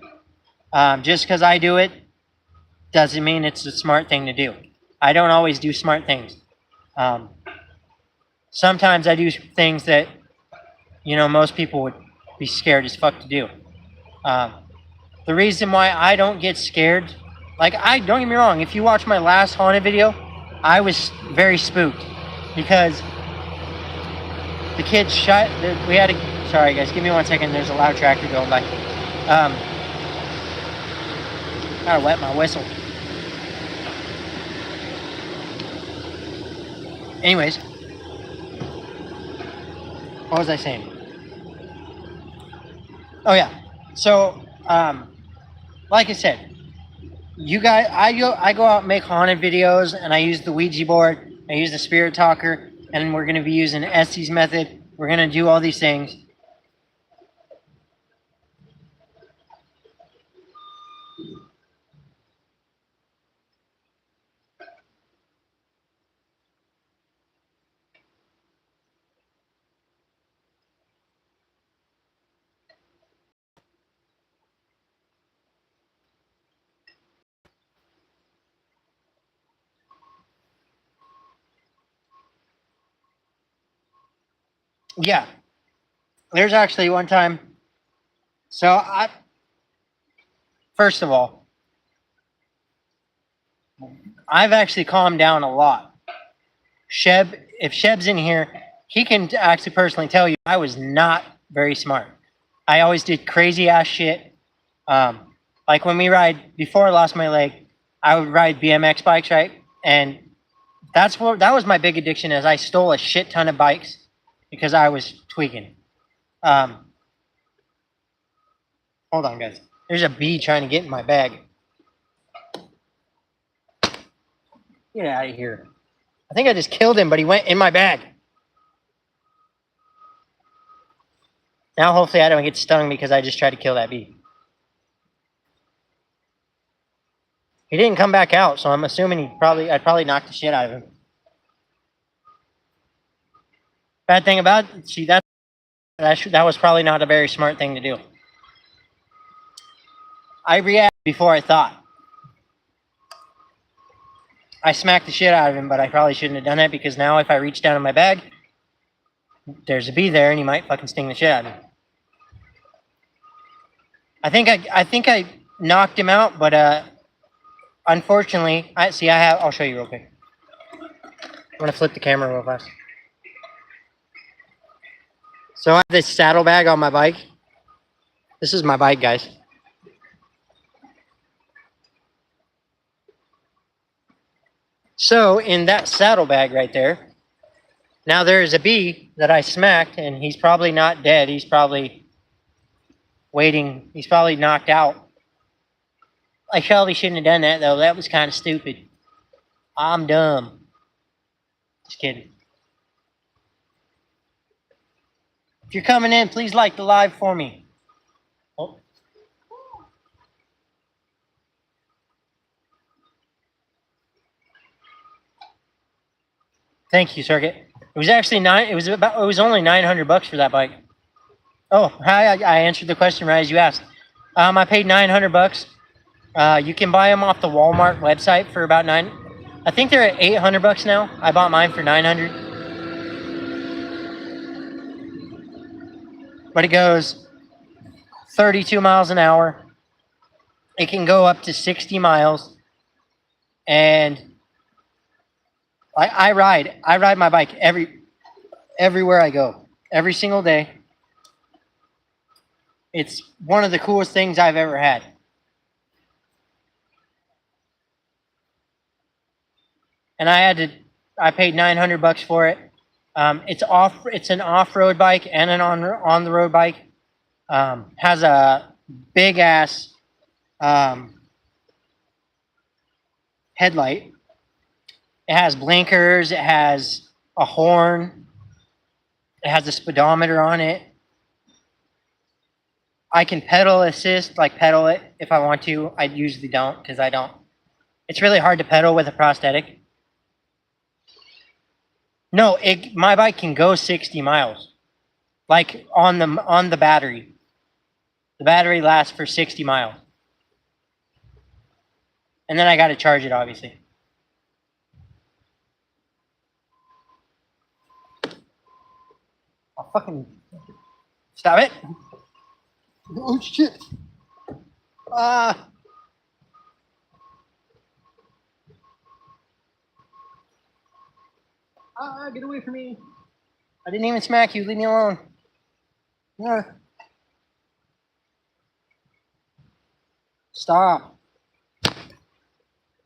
Just because I do it doesn't mean it's a smart thing to do. I don't always do smart things. Sometimes I do things that, most people would be scared as fuck to do. The reason why I don't get scared, don't get me wrong, if you watch my last haunted video, I was very spooked because the kids sorry guys, give me 1 second, there's a loud tractor going by. Gotta wet my whistle. Anyways, what was I saying? Oh yeah, so, like I said, you guys, I go out and make haunted videos, and I use the Ouija board, I use the spirit talker, and we're going to be using Essie's method. We're going to do all these things. Yeah, there's actually one time. So first of all, I've actually calmed down a lot. If Sheb's in here, he can actually personally tell you I was not very smart. I always did crazy ass shit. Like when before I lost my leg, I would ride BMX bikes, right? And That was my big addiction. Is I stole a shit ton of bikes because I was tweaking. Um, hold on, guys. There's a bee trying to get in my bag. Get out of here. I think I just killed him, but he went in my bag. Now, hopefully, I don't get stung because I just tried to kill that bee. He didn't come back out, so I'm assuming I'd probably knock the shit out of him. Bad thing about it, see, that was probably not a very smart thing to do. I reacted before I thought. I smacked the shit out of him, but I probably shouldn't have done that because now if I reach down in my bag, there's a bee there and he might fucking sting the shit out of me. I think I knocked him out, but unfortunately, I'll show you real quick. I'm gonna flip the camera real fast. So I have this saddlebag on my bike. This is my bike, guys. So in that saddlebag right there, now there is a bee that I smacked, and he's probably not dead. He's probably waiting. He's probably knocked out. I probably shouldn't have done that, though. That was kind of stupid. I'm dumb. Just kidding. If you're coming in, please like the live for me. Oh. Thank you, Circuit. It was actually it was only $900 for that bike. Oh, hi! I answered the question right as you asked. I paid $900. You can buy them off the Walmart website for about I think they're at $800 now. I bought mine for $900. But it goes 32 miles an hour. It can go up to 60 miles. And I ride my bike everywhere I go, every single day. It's one of the coolest things I've ever had. And I paid $900 for it. It's an off-road bike and an on-the-road bike. Has a big ass headlight. It has blinkers. It has a horn. It has a speedometer on it. I can pedal assist, like pedal it if I want to. I usually don't because I don't. It's really hard to pedal with a prosthetic. No, my bike can go 60 miles, like on the battery. The battery lasts for 60 miles, and then I got to charge it, obviously. I'll fucking stop it. Oh shit! Get away from me! I didn't even smack you. Leave me alone. Yeah. Stop!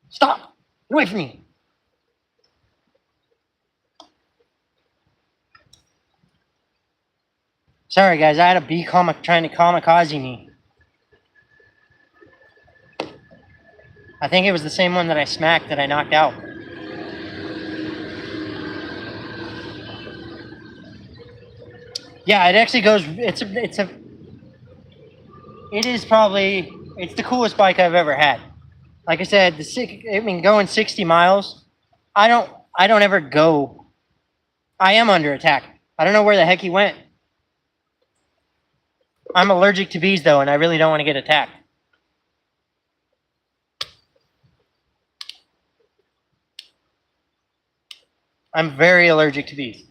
Stop! Get away from me! Sorry, guys. I had a bee trying to kamikaze me. I think it was the same one that I smacked that I knocked out. Yeah, it actually goes. It's the coolest bike I've ever had. Like I said, going 60 miles. I don't ever go. I am under attack. I don't know where the heck he went. I'm allergic to bees, though, and I really don't want to get attacked. I'm very allergic to bees.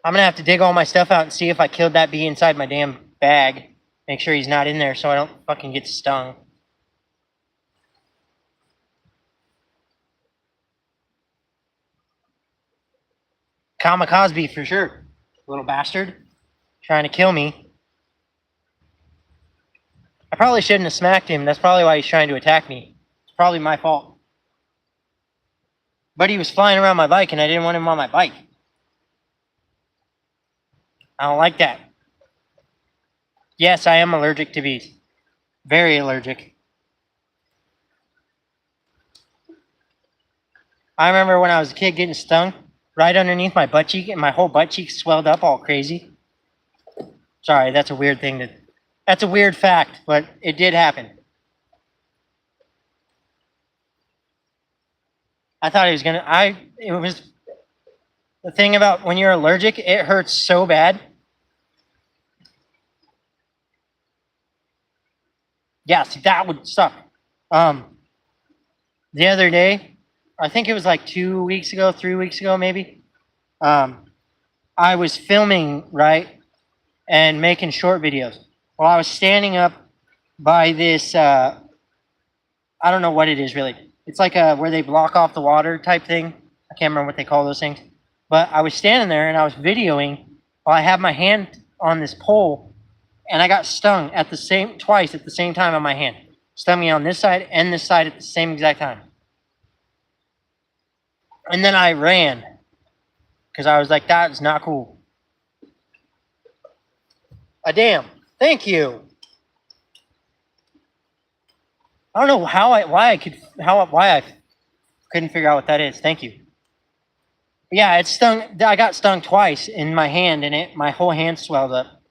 I'm going to have to dig all my stuff out and see if I killed that bee inside my damn bag. Make sure he's not in there so I don't fucking get stung. Kamikaze bee for sure. Little bastard. Trying to kill me. I probably shouldn't have smacked him. That's probably why he's trying to attack me. It's probably my fault. But he was flying around my bike, and I didn't want him on my bike. I don't like that. Yes, I am allergic to bees. Very allergic. I remember when I was a kid getting stung right underneath my butt cheek, and my whole butt cheek swelled up all crazy. Sorry, that's a weird thing to. That's a weird fact, but it did happen. I thought he was gonna. It was the thing about when you're allergic, it hurts so bad. Yeah, see, that would suck. Um, the other day, I think it was like 2 weeks ago, 3 weeks ago, maybe. Um, I was filming, right, and making short videos. Well, I was standing up by this. I don't know what it is really. It's like where they block off the water type thing. I can't remember what they call those things. But I was standing there and I was videoing while I had my hand on this pole, and I got stung at the same twice at the same time on my hand. Stung me on this side and this side at the same exact time. And then I ran because I was like, that is not cool. A damn. Thank you. I don't know why I couldn't figure out what that is. Thank you. Yeah, it stung. I got stung twice in my hand, and my whole hand swelled up.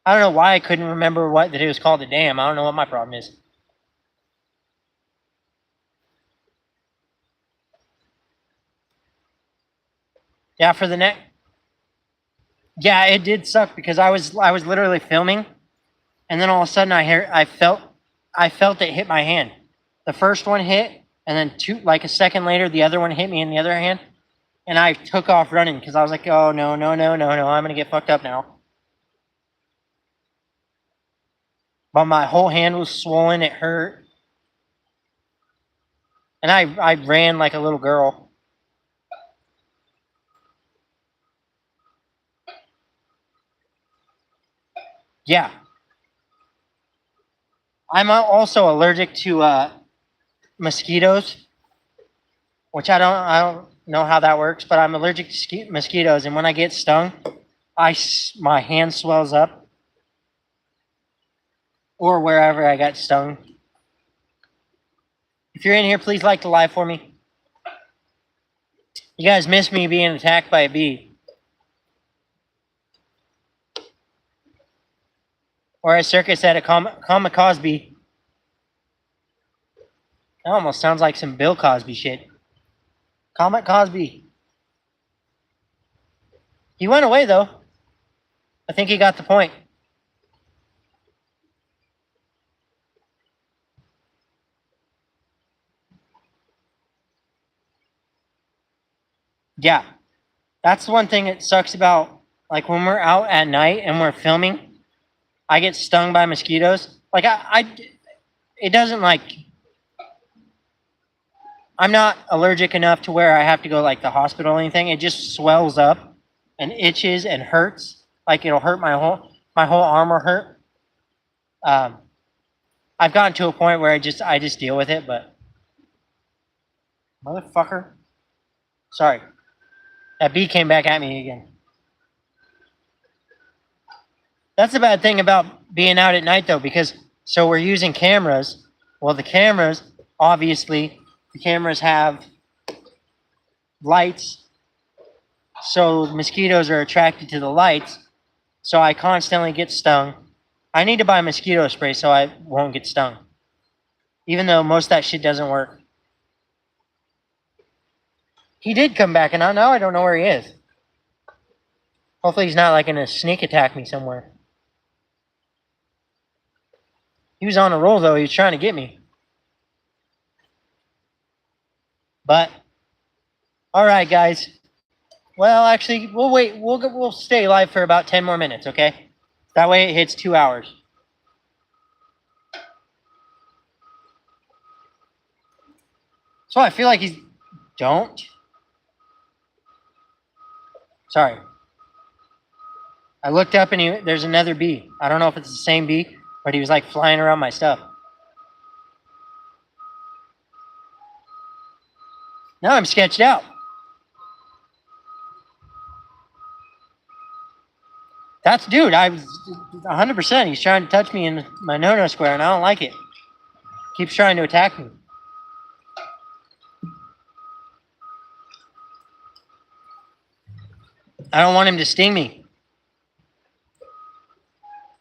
I don't know why I couldn't remember that it was called a dam. I don't know what my problem is. Yeah, for the next. Yeah, it did suck because I was literally filming, and then all of a sudden I felt it hit my hand. The first one hit, and then like a second later, the other one hit me in the other hand, and I took off running because I was like, oh no, I'm gonna get fucked up now. But my whole hand was swollen. It hurt, and I ran like a little girl. Yeah, I'm also allergic to mosquitoes, which I don't know how that works, but I'm allergic to mosquitoes, and when I get stung, my hand swells up, or wherever I got stung. If you're in here, please like the live for me. You guys miss me being attacked by a bee, or as Circus said, a kamikaze bee. That almost sounds like some Bill Cosby shit. Comet Cosby. He went away though. I think he got the point. Yeah. That's one thing that sucks about like when we're out at night and we're filming, I get stung by mosquitoes. Like it doesn't like I'm not allergic enough to where I have to go like the hospital or anything. It just swells up and itches and hurts. Like it'll hurt my whole arm will hurt. Um, I've gotten to a point where I just deal with it, but motherfucker. Sorry. That bee came back at me again. That's the bad thing about being out at night though, because so we're using cameras. Well, the cameras, obviously, the cameras have lights, so mosquitoes are attracted to the lights. So I constantly get stung. I need to buy mosquito spray so I won't get stung. Even though most of that shit doesn't work. He did come back, and now I don't know where he is. Hopefully he's not like gonna sneak attack me somewhere. He was on a roll though. He was trying to get me. But all right, guys. Well, actually, we'll wait. We'll stay live for about 10 more minutes, okay? That way it hits 2 hours. So I feel like he's don't. Sorry. I looked up and there's another bee. I don't know if it's the same bee, but he was like flying around my stuff. Now I'm sketched out. That's dude. I was 100%. He's trying to touch me in my no-no square, and I don't like it. Keeps trying to attack me. I don't want him to sting me.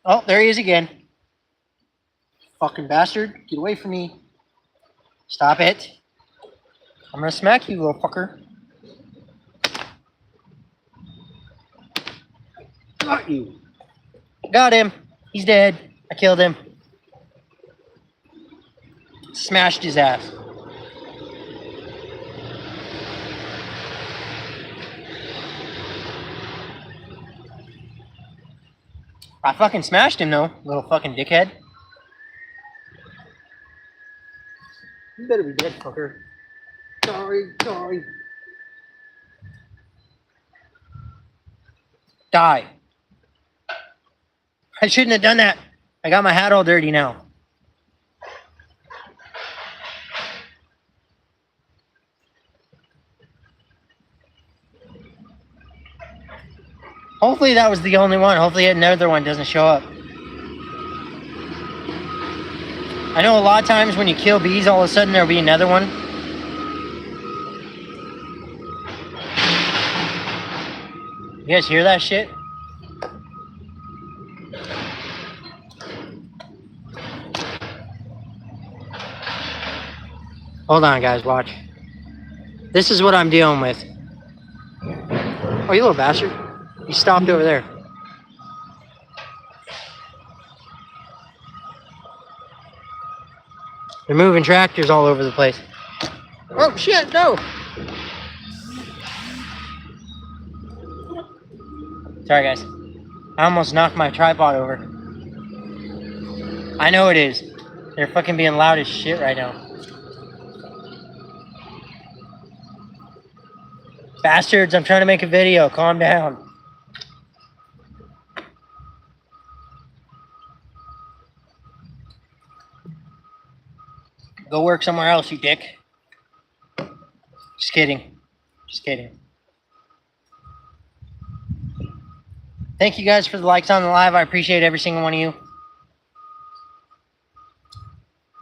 Oh, there he is again. Fucking bastard. Get away from me. Stop it. I'm gonna smack you, little fucker. Got you. Got him. He's dead. I killed him. Smashed his ass. I fucking smashed him though, little fucking dickhead. You better be dead, fucker. Sorry. Die. I shouldn't have done that. I got my hat all dirty now. Hopefully that was the only one. Hopefully another one doesn't show up. I know a lot of times when you kill bees, all of a sudden there'll be another one. You guys hear that shit? Hold on, guys, watch. This is what I'm dealing with. Oh, you little bastard. You stopped over there. They're moving tractors all over the place. Oh, shit, no! Sorry, guys. I almost knocked my tripod over. I know it is. They're fucking being loud as shit right now. Bastards, I'm trying to make a video. Calm down. Go work somewhere else, you dick. Just kidding. Just kidding. Thank you guys for the likes on the live. I appreciate every single one of you.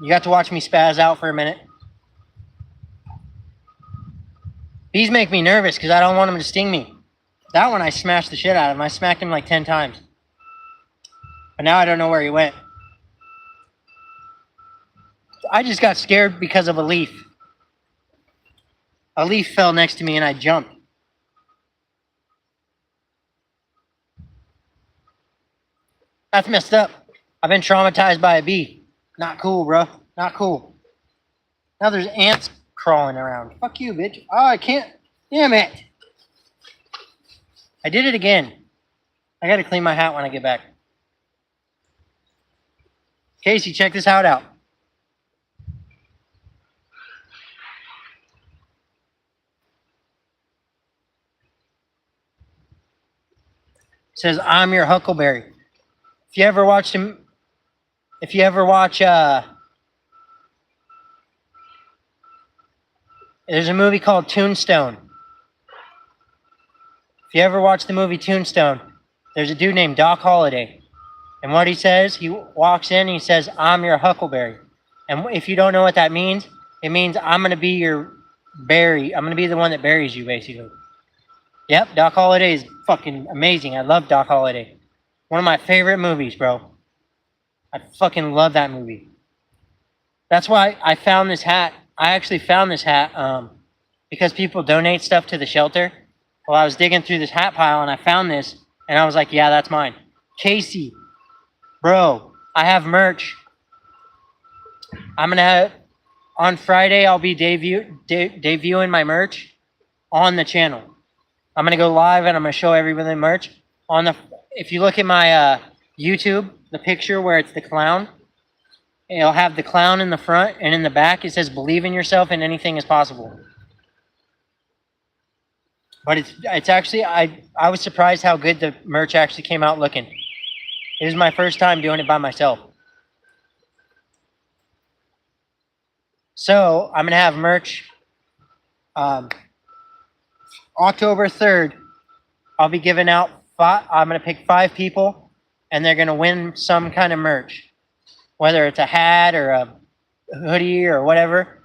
You got to watch me spaz out for a minute. Bees make me nervous because I don't want them to sting me. That one I smashed the shit out of him. I smacked him like 10 times. But now I don't know where he went. I just got scared because of a leaf. A leaf fell next to me and I jumped. That's messed up. I've been traumatized by a bee. Not cool, bro. Not cool. Now there's ants crawling around. Fuck you, bitch. Oh, I can't. Damn it. I did it again. I gotta clean my hat when I get back. Casey, check this hat out. It says, I'm your Huckleberry. If you ever watched him, if you ever watch, there's a movie called Tombstone. If you ever watch the movie Tombstone, there's a dude named Doc Holliday. And what he says, he walks in and he says, I'm your Huckleberry. And if you don't know what that means, it means I'm going to be your berry. I'm going to be the one that buries you, basically. Yep, Doc Holliday is fucking amazing. I love Doc Holliday. One of my favorite movies, bro. I fucking love that movie. That's why I found this hat. I actually found this hat because people donate stuff to the shelter. Well, I was digging through this hat pile and I found this and I was like, yeah, that's mine. Casey, bro, I have merch. I'm going to have, on Friday, I'll be debuting my merch on the channel. I'm going to go live and I'm going to show everybody the merch. If you look at my YouTube, the picture where it's the clown, it'll have the clown in the front and in the back it says, believe in yourself and anything is possible. But it's actually, I was surprised how good the merch actually came out looking. It was my first time doing it by myself. So I'm going to have merch October 3rd, I'll be giving out I'm going to pick 5 people, and they're going to win some kind of merch, whether it's a hat or a hoodie or whatever.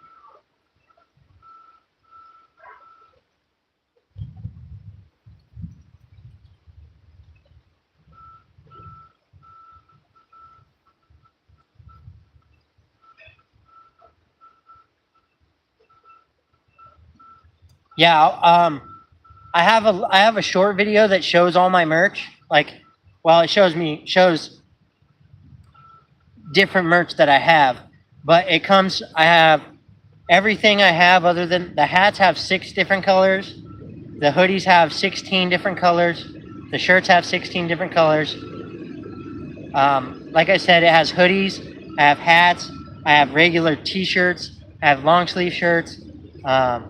Yeah, I have a short video that shows all my merch. Like, well, it shows different merch that I have, but I have everything I have other than the hats have 6 different colors, the hoodies have 16 different colors, the shirts have 16 different colors. Like I said, it has hoodies, I have hats, I have regular T-shirts, I have long sleeve shirts, I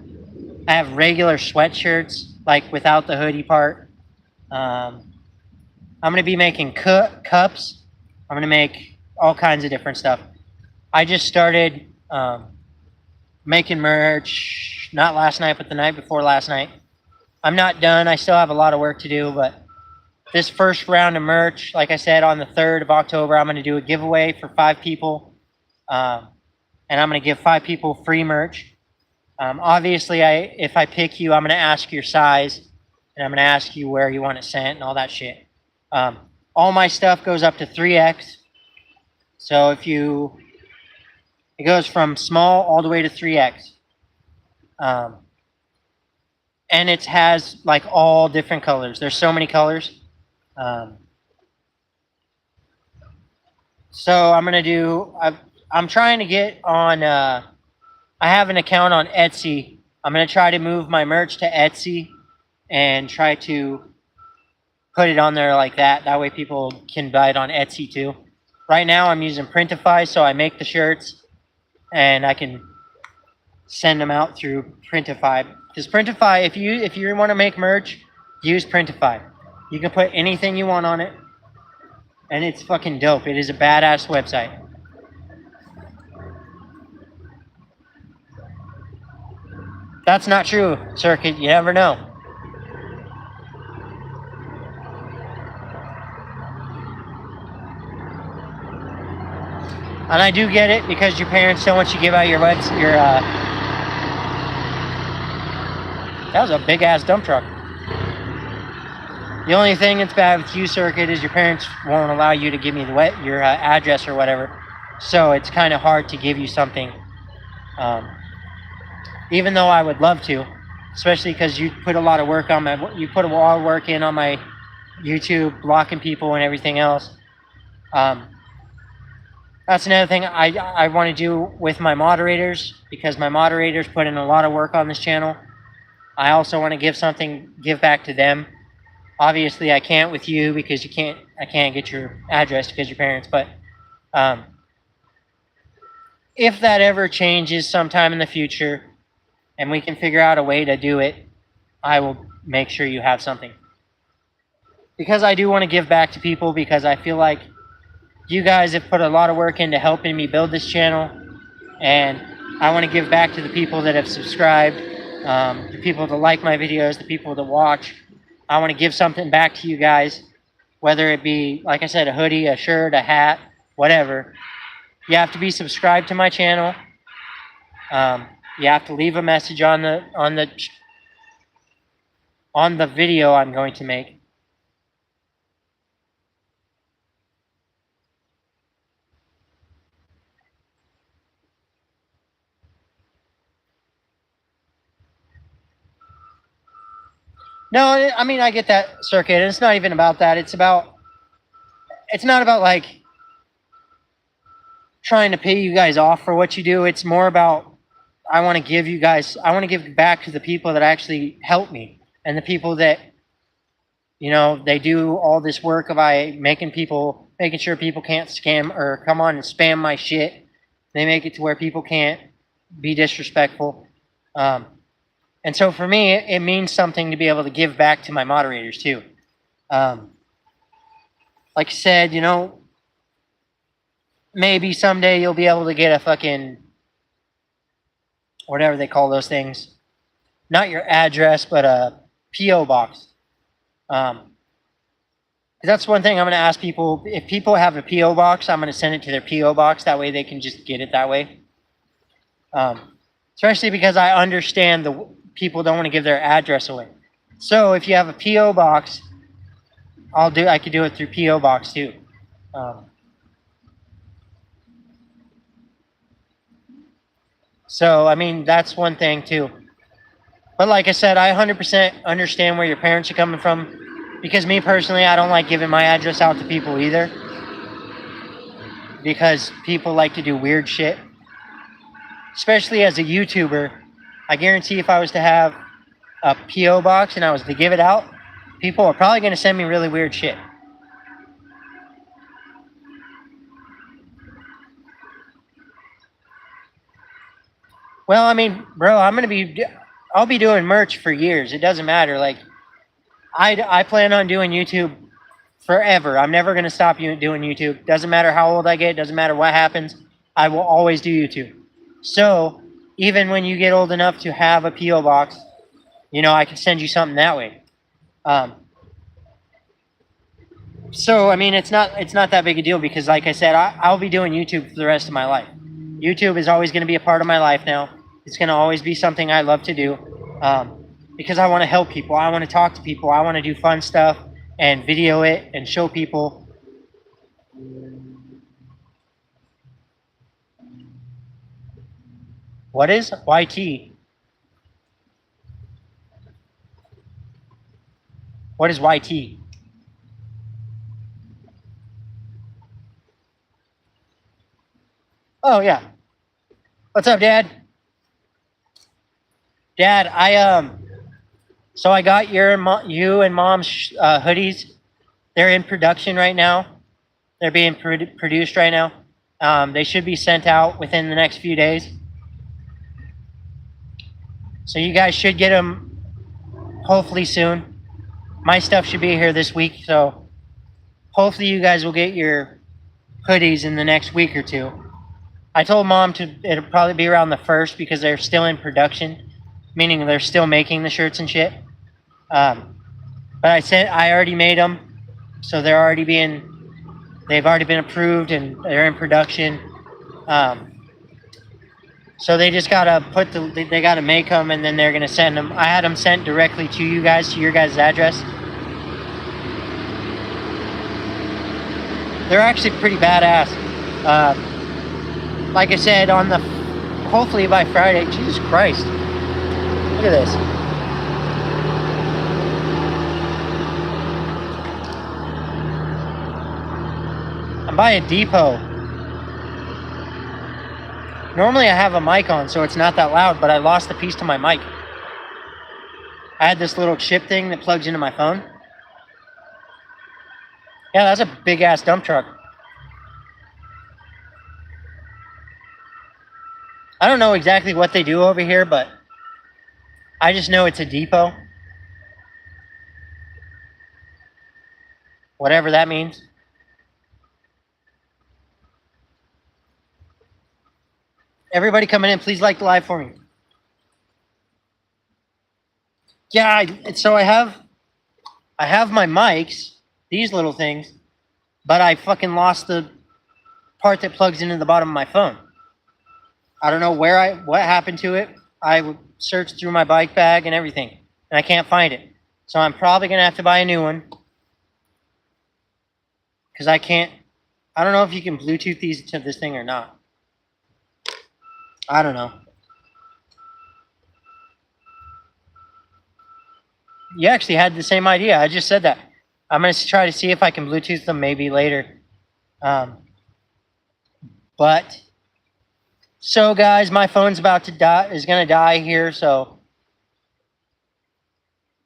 have regular sweatshirts, like without the hoodie part. I'm going to be making cups. I'm going to make all kinds of different stuff. I just started making merch, not last night, but the night before last night. I'm not done. I still have a lot of work to do, but this first round of merch, like I said, on the 3rd of October, I'm going to do a giveaway for 5 people. And I'm going to give 5 people free merch. Obviously, if I pick you, I'm going to ask your size, and I'm going to ask you where you want it sent and all that shit. All my stuff goes up to 3X. So it goes from small all the way to 3X. And it has like all different colors. There's so many colors. So I'm trying to get on, I have an account on Etsy. I'm going to try to move my merch to Etsy and try to put it on there like that. That way people can buy it on Etsy too. Right now I'm using Printify, so I make the shirts and I can send them out through Printify. Because Printify, if you want to make merch, use Printify. You can put anything you want on it, and it's fucking dope. It is a badass website. That's not true, Circuit. You never know. And I do get it because your parents don't want you to give out your that was a big ass dump truck. The only thing that's bad with you, Circuit, is your parents won't allow you to give me your address or whatever. So it's kind of hard to give you something. Even though I would love to, especially because you put a lot of work in on my YouTube, blocking people and everything else. That's another thing I want to do with my moderators, because my moderators put in a lot of work on this channel. I also want to give back to them. Obviously, I can't with you because I can't get your address because your parents. But if that ever changes sometime in the future, and we can figure out a way to do it, I will make sure you have something. Because I do want to give back to people, because I feel like you guys have put a lot of work into helping me build this channel, and I want to give back to the people that have subscribed, the people that like my videos, the people that watch. I want to give something back to you guys, whether it be, like I said, a hoodie, a shirt, a hat, whatever. You have to be subscribed to my channel. You have to leave a message on the video I'm going to make. No, I mean, I get that, Circuit. It's not even about that. It's not about like trying to pay you guys off for what you do. It's more about I want to give back to the people that actually help me, and the people that, they do all this work of making sure people can't scam or come on and spam my shit. They make it to where people can't be disrespectful. And so for me, it means something to be able to give back to my moderators too. Like I said, maybe someday you'll be able to get a fucking, whatever they call those things, not your address, but a PO box. That's one thing I'm going to ask people. If people have a PO box, I'm going to send it to their PO box. That way they can just get it that way. Especially because I understand the people don't want to give their address away. So if you have a PO box, I could do it through PO box too. So I mean that's one thing too. But like I said, I 100% understand where your parents are coming from, because me personally, I don't like giving my address out to people either, because people like to do weird shit. Especially as a YouTuber, I guarantee if I was to have a PO box and I was to give it out, people are probably going to send me really weird shit. Well, I mean, bro, I'll be doing merch for years. It doesn't matter. Like, I plan on doing YouTube forever. I'm never going to stop doing YouTube. Doesn't matter how old I get. Doesn't matter what happens. I will always do YouTube. So even when you get old enough to have a PO box, I can send you something that way. So I mean, it's not that big a deal, because, like I said, I'll be doing YouTube for the rest of my life. YouTube is always going to be a part of my life now. It's going to always be something I love to do, because I want to help people. I want to talk to people. I want to do fun stuff and video it and show people. What is YT? What is YT? Oh yeah. What's up, Dad? Dad, so I got you and Mom's hoodies. They're in production right now. They're being produced right now. They should be sent out within the next few days. So you guys should get them hopefully soon. My stuff should be here this week, so hopefully you guys will get your hoodies in the next week or two. I told Mom it'll probably be around the 1st, because they're still in production, meaning they're still making the shirts and shit. But I already made them, so they've already been approved and they're in production. So they just gotta they gotta make them, and then they're gonna send them. I had them sent directly to you guys, to your guys' address. They're actually pretty badass. Like I said, hopefully by Friday. Jesus Christ. Look at this. I'm by a depot. Normally I have a mic on, so it's not that loud, but I lost the piece to my mic. I had this little chip thing that plugs into my phone. Yeah, that's a big ass dump truck. I don't know exactly what they do over here, but I just know it's a depot. Whatever that means. Everybody coming in, please like the live for me. Yeah, so I have my mics, these little things, but I fucking lost the part that plugs into the bottom of my phone. I don't know what happened to it. I searched through my bike bag and everything, and I can't find it. So I'm probably gonna have to buy a new one, because I don't know if you can Bluetooth these to this thing or not. I don't know. You actually had the same idea. I just said that. I'm going to try to see if I can Bluetooth them maybe later. So guys, my phone's about to die, is going to die here, so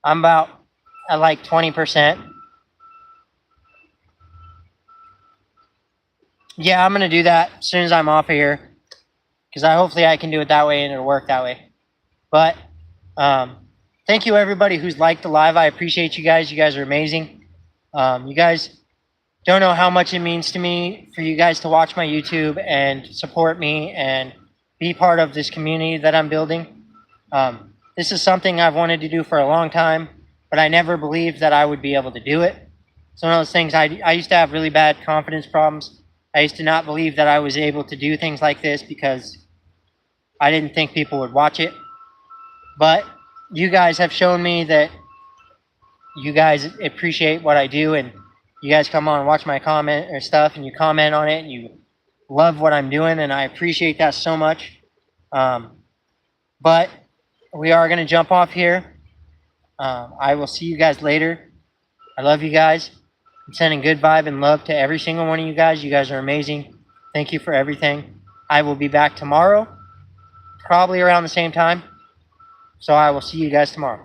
I'm about at like 20%. Yeah, I'm going to do that as soon as I'm off of here, because hopefully I can do it that way and it'll work that way. But thank you everybody who's liked the live. I appreciate you guys. You guys are amazing. You guys don't know how much it means to me for you guys to watch my YouTube and support me and be part of this community that I'm building. This is something I've wanted to do for a long time, but I never believed that I would be able to do it. It's one of those things. I used to have really bad confidence problems. I used to not believe that I was able to do things like this because I didn't think people would watch it. But you guys have shown me that you guys appreciate what I do, and you guys come on and watch my comment or stuff, and you comment on it, and you love what I'm doing, and I appreciate that so much. But we are going to jump off here. I will see you guys later. I love you guys. I'm sending good vibe and love to every single one of you guys. You guys are amazing. Thank you for everything. I will be back tomorrow, probably around the same time. So I will see you guys tomorrow.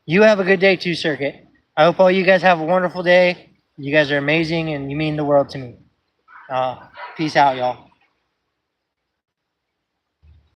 You have a good day too, Circuit. I hope all you guys have a wonderful day. You guys are amazing and you mean the world to me. Peace out, y'all.